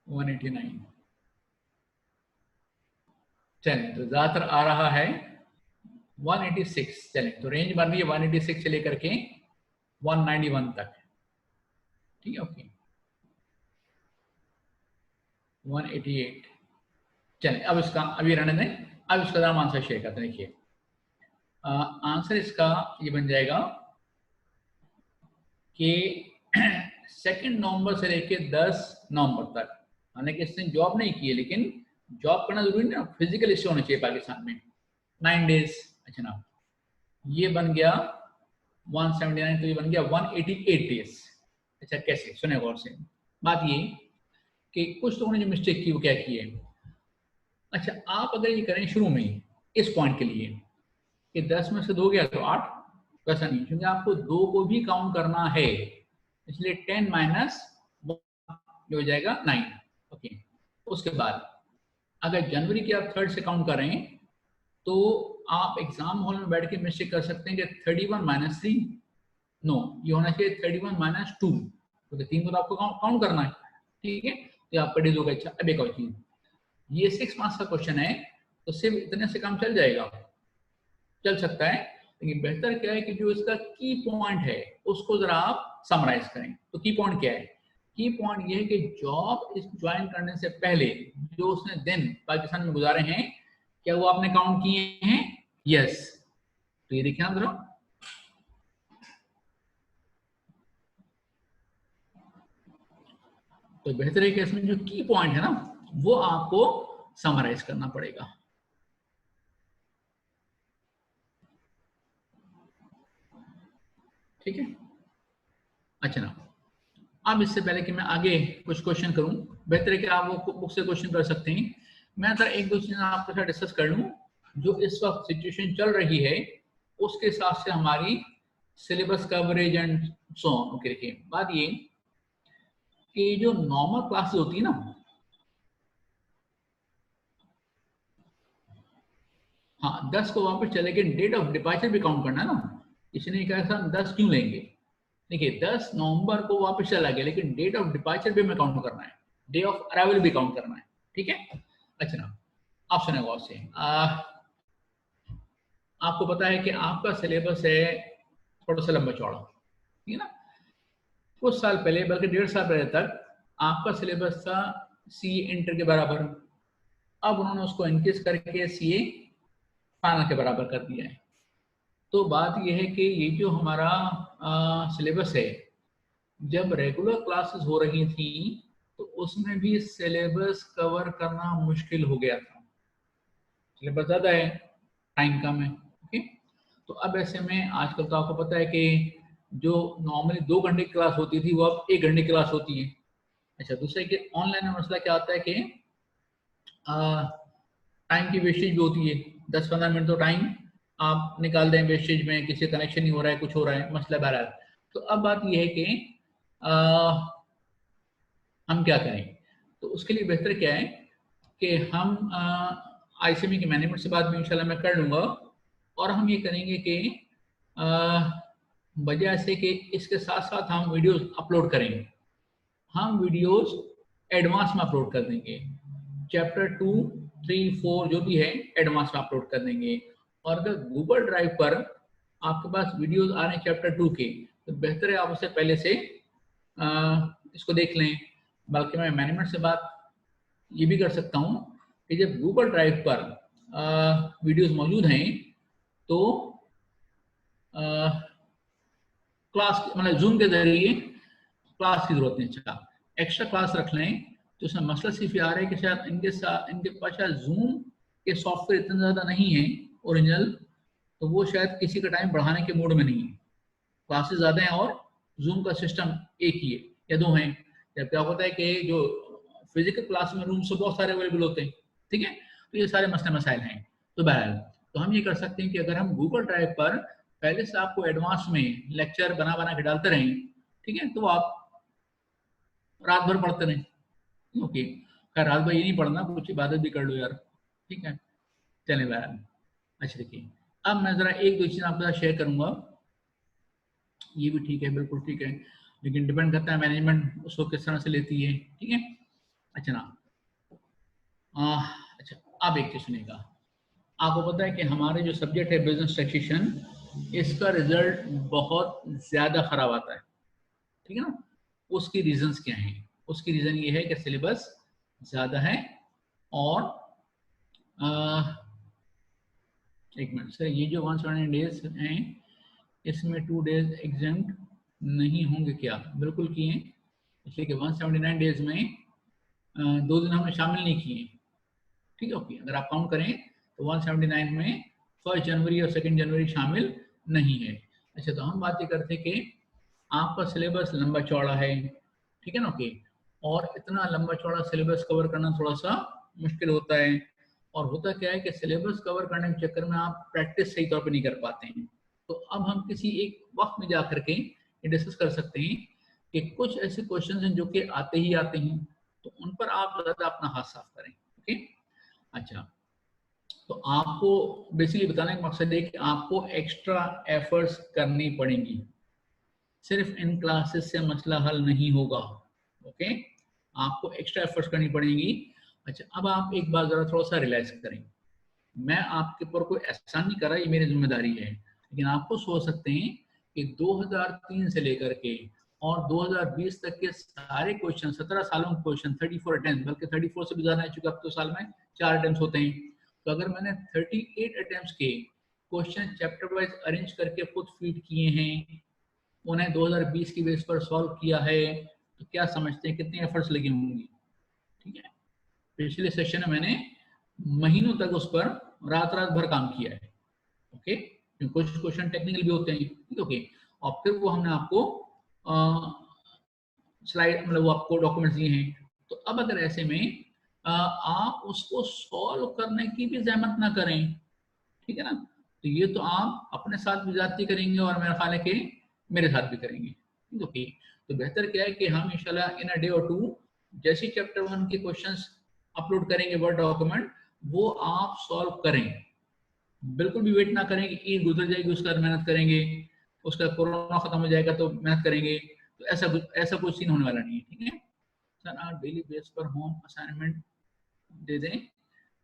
189। चलें, तो ज्यादातर आ रहा है 186। चलें, तो रेंज बन रही है 186 से लेकर के 191 तक, ठीक है, ओके, 188। चलें, अब इसका अभी रहने दें, अब इसका नाम आंसर शेयर करते हैं। देखिए, आंसर इसका ये बन जाएगा कि 2 नवंबर से लेके 10 नवंबर तक, हालांकि इसने जॉब नहीं की है, लेकिन जॉब करना जरूरी नहीं ना, फिजिकल इश्यू होना चाहिए पाकिस्तान में, 9 डेज। अच्छा ना, ये बन गया 179, तो ये बन गया 188 डेज। अच्छा, कैसे, सुने गौर से। बात ये कि कुछ लोगों ने जो मिस्टेक की वो क्या की है। अच्छा, आप अगर ये करें शुरू में ही इस पॉइंट के लिए कि 10 में से 2 गया तो 8, वैसा नहीं, क्योंकि आपको 2 को भी काउंट करना है, इसलिए 10 माइनस जो हो जाएगा 9, ओके। उसके बाद अगर जनवरी के आप 3rd से काउंट करें तो आप एग्जाम हॉल में बैठ के मिस्टेक कर सकते हैं कि 31 माइनस 3, नो, ये होना चाहिए 31 माइनस 2, क्योंकि 3 को तो आपको काउंट करना है, ठीक है, तो आपका डेज होगा। अच्छा, अब एक और चीज, ये 6 मार्क्स का क्वेश्चन है, तो सिर्फ इतने से काम चल जाएगा, चल सकता है, लेकिन बेहतर क्या है कि जो इसका की पॉइंट है उसको जरा आप समराइज करें। तो की पॉइंट क्या है? की पॉइंट ये है कि जॉब इस ज्वाइन करने से पहले जो उसने दिन पाकिस्तान में गुजारे हैं, क्या वो आपने काउंट किए हैं? यस। तो ये देखिए जरा, तो बेहतर है कि इसमें जो की पॉइंट है ना वो आपको समराइज करना पड़ेगा। ठीक है, अच्छा ना, अब इससे पहले कि मैं आगे कुछ क्वेश्चन करूं, बेहतर है कि आप वो बुक से क्वेश्चन कर सकते हैं। मैं जरा एक दो चीजें आपके साथ डिस्कस कर लूं जो इस वक्त सिचुएशन चल रही है, उसके हिसाब से हमारी syllabus coverage and so on. Okay, देखिए बात ये कि जो नॉर्मल क्लासेस होती है ना, हाँ 10 को वापस चले गए, डेट ऑफ डिपार्चर भी काउंट करना है ना। इसने कहा था हम 10 क्यों लेंगे? देखिए 10 नवंबर को वापस चला गया, लेकिन डेट ऑफ डिपार्चर भी हमें काउंट करना है, डे ऑफ अराइवल भी काउंट करना है। ठीक है, अच्छा ना, आप सुने गौर से, आपको पता है कि आपका सिलेबस है थोड़ा सा लंबा चौड़ा, ठीक है ना। कुछ साल पहले, बल्कि 1.5 साल पहले तक आपका सिलेबस था सी इंटर के बराबर। अब उन्होंने उसको इंक्रीज करके सी ए फाइनल के बराबर कर दिया है। तो बात यह है कि ये जो हमारा सिलेबस है, जब रेगुलर क्लासेस हो रही थी तो उसमें भी सिलेबस कवर करना मुश्किल हो गया था। सिलेबस ज़्यादा है, टाइम कम है। ओके, तो अब ऐसे में आजकल तो आपको पता है कि जो नॉर्मली 2 घंटे की क्लास होती थी वो अब 1 घंटे की क्लास होती है। अच्छा, दूसरे के ऑनलाइन में मसला क्या आता है कि टाइम की वेस्टेज भी होती है। 10-15 मिनट तो टाइम आप निकाल दें वेस्टेज में, किसी कनेक्शन नहीं हो रहा है, कुछ हो रहा है, मसला बहरहाल। तो अब बात यह है कि हम क्या करें? तो उसके लिए बेहतर क्या है कि हम आईसीएमई के मैनेजमेंट से बात भी इंशाल्लाह मैं कर लूँगा, और हम ये करेंगे कि बजाय से कि इसके साथ साथ हम वीडियोस अपलोड करेंगे, हम वीडियोस एडवांस में अपलोड कर देंगे। चैप्टर 2, 3, 4 जो भी है एडवांस में अपलोड कर देंगे। और अगर गूगल ड्राइव पर आपके पास वीडियोस आ रहे हैं चैप्टर 2 के, तो बेहतर है आप उससे पहले से इसको देख लें। बल्कि मैं मैनेजमेंट से बात ये भी कर सकता हूँ कि जब गूगल ड्राइव पर वीडियोस मौजूद हैं तो क्लास मतलब जूम के जरिए क्लास की जरूरत नहीं। अच्छा, एक्स्ट्रा क्लास रख लें तो उसमें मसला सिर्फ आ रहा है कि शायद इनके साथ इनके पास शायद जूम के सॉफ्टवेयर इतना ज़्यादा नहीं है ओरिजिनल, तो वो शायद किसी का टाइम बढ़ाने के मूड में नहीं है। क्लासेस ज़्यादा हैं और जूम का सिस्टम एक ही है या दो हैं। जब क्या होता है कि जो फिजिकल क्लास में रूम से बहुत सारे अवेलेबल होते हैं, ठीक है, तो ये सारे मसले मसाइल हैं। तो बहरहाल तो हम ये कर सकते हैं कि अगर हम गूगल ड्राइव पर पहले से आपको एडवांस में लेक्चर बना बना के डालते रहें, ठीक है, तो आप रात भर पढ़ते रहें। ओके, खैर रात भर ये नहीं पढ़ना, कुछ इबादत भी कर लो यार, ठीक है, चले बहरहाल। अच्छा देखिए, अब मैं ज़रा एक दो चीज़ आपके साथ शेयर करूँगा। ये भी ठीक है, बिल्कुल ठीक है, लेकिन डिपेंड करता है मैनेजमेंट उसको किस तरह से लेती है। ठीक है, अच्छा ना, अच्छा अब एक चीज सुनिएगा। आपको पता है कि हमारे जो सब्जेक्ट है बिजनेस टैक्सेशन, इसका रिजल्ट बहुत ज़्यादा खराब आता है, ठीक है ना। उसकी रीजंस क्या हैं? उसकी रीज़न ये है कि सिलेबस ज़्यादा है, और एक मिनट सर, ये जो 170 डेज हैं इसमें 2 डेज एग्जाम्ड नहीं होंगे क्या? बिल्कुल किए, इसलिए कि 179 डेज में 2 दिन हमने शामिल नहीं किए। ठीक है, ओके, अगर आप काउंट करें तो 179 में 1 जनवरी और 2 जनवरी शामिल नहीं है। अच्छा, तो हम बात ये करते कि आपका सिलेबस लंबा चौड़ा है, ठीक है ना, ओके, और इतना लंबा चौड़ा सिलेबस कवर करना थोड़ा सा मुश्किल होता है। और होता क्या है कि सिलेबस कवर करने के चक्कर में आप प्रैक्टिस सही तौर पे नहीं कर पाते हैं। तो अब हम किसी एक वक्त में जा करके ये डिस्कस कर सकते हैं कि कुछ ऐसे क्वेश्चन हैं जो कि आते ही आते हैं, तो उन पर आप ज़्यादा अपना हाथ साफ करें। ओके, अच्छा, तो आपको बेसिकली बताने का मकसद है कि आपको एक्स्ट्रा एफर्ट्स करनी पड़ेंगी, सिर्फ इन क्लासेस से मसला हल नहीं होगा। ओके, आपको एक्स्ट्रा एफर्ट्स करनी पड़ेंगी। अच्छा, अब आप एक बात ज़रा थोड़ा सा रियलाइज करें, मैं आपके ऊपर कोई एहसान नहीं कर रहा, ये मेरी जिम्मेदारी है, लेकिन आपको सोच सकते हैं कि 2003 से लेकर के और 2020 तक के सारे क्वेश्चन, 17 सालों के क्वेश्चन, 34 अटेम्प्ट, बल्कि 34 से भी ज्यादा चुके, अब तो साल में 4 अटेम्प्ट होते हैं। तो अगर मैंने 38 अटेम्प्ट के क्वेश्चन चैप्टर वाइज अरेंज करके खुद फीड किए हैं, उन्हें 2020 की बेस पर सॉल्व किया है, तो क्या समझते हैं कितने एफर्ट्स लगे होंगे? ठीक है, पिछले सेशन में मैंने महीनों तक उस पर रात भर काम किया है। ओके, कुछ क्वेश्चन टेक्निकल भी होते हैं। ओके, और फिर वो हमने आपको स्लाइड, मतलब वो आपको डॉक्यूमेंट्स दिए हैं। तो अब अगर ऐसे में आप उसको सॉल्व करने की भी जहमत ना करें, ठीक है ना, तो ये तो आप अपने साथ भी जाती करेंगे और मेरा ख्याल है कि मेरे साथ भी करेंगे। ओके, तो बेहतर क्या है कि हम इंशाल्लाह इन अ डे और 2 जैसे चैप्टर 1 के क्वेश्चंस अपलोड करेंगे वर्ड डॉक्यूमेंट, वो आप सॉल्व करें। बिल्कुल भी वेट ना करें कि ईद गुजर जाएगी उसका मेहनत करेंगे, उसका कोरोना खत्म हो जाएगा तो मेहनत करेंगे, तो ऐसा कुछ सीन होने वाला नहीं है। ठीक है सर, आप डेली बेस पर होम असाइनमेंट दे दें।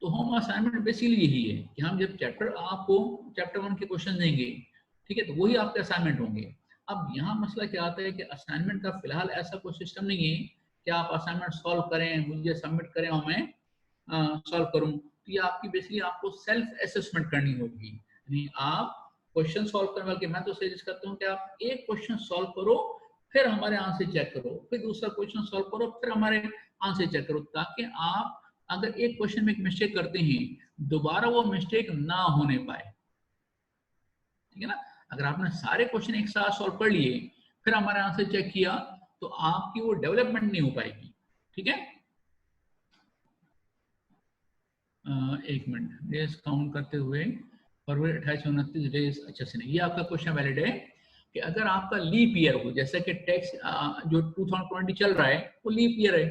तो होम असाइनमेंट बेसिकली यही है कि हम जब आपको चैप्टर 1 के क्वेश्चन देंगे, ठीक है, तो वही आपके असाइनमेंट होंगे। अब यहाँ मसला क्या आता है कि असाइनमेंट का फिलहाल ऐसा कोई सिस्टम नहीं है कि आप असाइनमेंट सॉल्व करें, मुझे सबमिट करें और मैं सॉल्व करूं। तो ये आपकी बेसिकली आपको सेल्फ असेसमेंट करनी होगी, यानी आप क्वेश्चन सॉल्व करने वाले, मैं तो सजेस्ट करता हूँ कि आप एक क्वेश्चन सॉल्व करो, फिर हमारे आंसर चेक करो, फिर दूसरा क्वेश्चन सॉल्व करो, फिर हमारे आंसर चेक करो, ताकि आप अगर एक क्वेश्चन में एक मिस्टेक करते हैं, दोबारा वो मिस्टेक ना होने पाए। ठीक है ना, अगर आपने सारे क्वेश्चन एक साथ सॉल्व कर लिए, फिर हमारे आंसर चेक किया, तो आपकी वो डेवलपमेंट नहीं हो पाएगी। ठीक है, एक मिनट, डेज काउंट करते हुए फरवरी 28-29 डेज, अच्छा से नहीं, ये आपका क्वेश्चन वैलिड है कि अगर आपका लीप ईयर हो, जैसे कि टैक्स जो 2020 चल रहा है वो लीप ईयर है,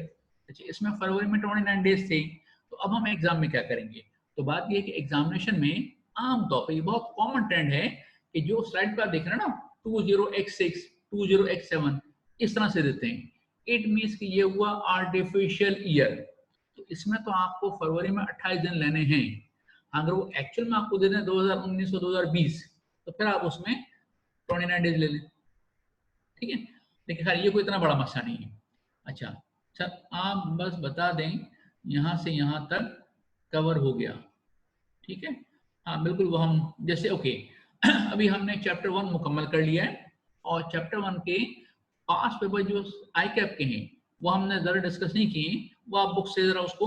अच्छा, इसमें फरवरी में 29 डेज थे, तो अब हम एग्जाम में क्या करेंगे? तो बात ये है कि एग्जामिनेशन में आमतौर पर ये बहुत कॉमन ट्रेंड है कि जो स्लाइड पर देख रहे हैं ना, 20x6 20x7 इस तरह से देते हैं। इट मीन्स कि ये हुआ आर्टिफिशियल ईयर, तो इसमें तो आपको फरवरी में 28 दिन लेने हैं। अगर वो एक्चुअल में आपको दे दें 2019 और 2020, तो फिर आप उसमें 29 डेज ले लें। ठीक है, लेकिन खैर ये कोई इतना बड़ा मसला नहीं है। अच्छा सर, आप बस बता दें यहाँ से यहाँ तक कवर हो गया, ठीक है? हाँ बिल्कुल, वो हम जैसे ओके अभी हमने चैप्टर 1 मुकम्मल कर लिया है, और चैप्टर 1 के पास पेपर जो आई कैप के हैं वो हमने ज़रा डिस्कस नहीं किए, वो आप बुक से ज़रा उसको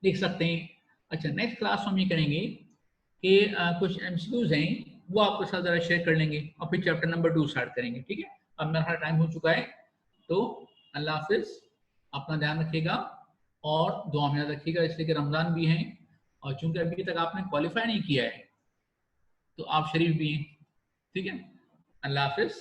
देख सकते हैं। अच्छा, नेक्स्ट क्लास हम ये करेंगे कि कुछ एमसीक्यूज हैं वो आपके साथ ज़रा शेयर कर लेंगे, और फिर चैप्टर नंबर 2 स्टार्ट करेंगे। ठीक है, अब मेरा टाइम हो चुका है, तो अल्लाह हाफिज़, अपना ध्यान रखिएगा और दुआ में याद रखिएगा, इसलिए कि रमज़ान भी है, और चूंकि अभी तक आपने क्वालिफाई नहीं किया है तो आप शरीफ भी हैं। ठीक है, अल्लाह हाफिज़।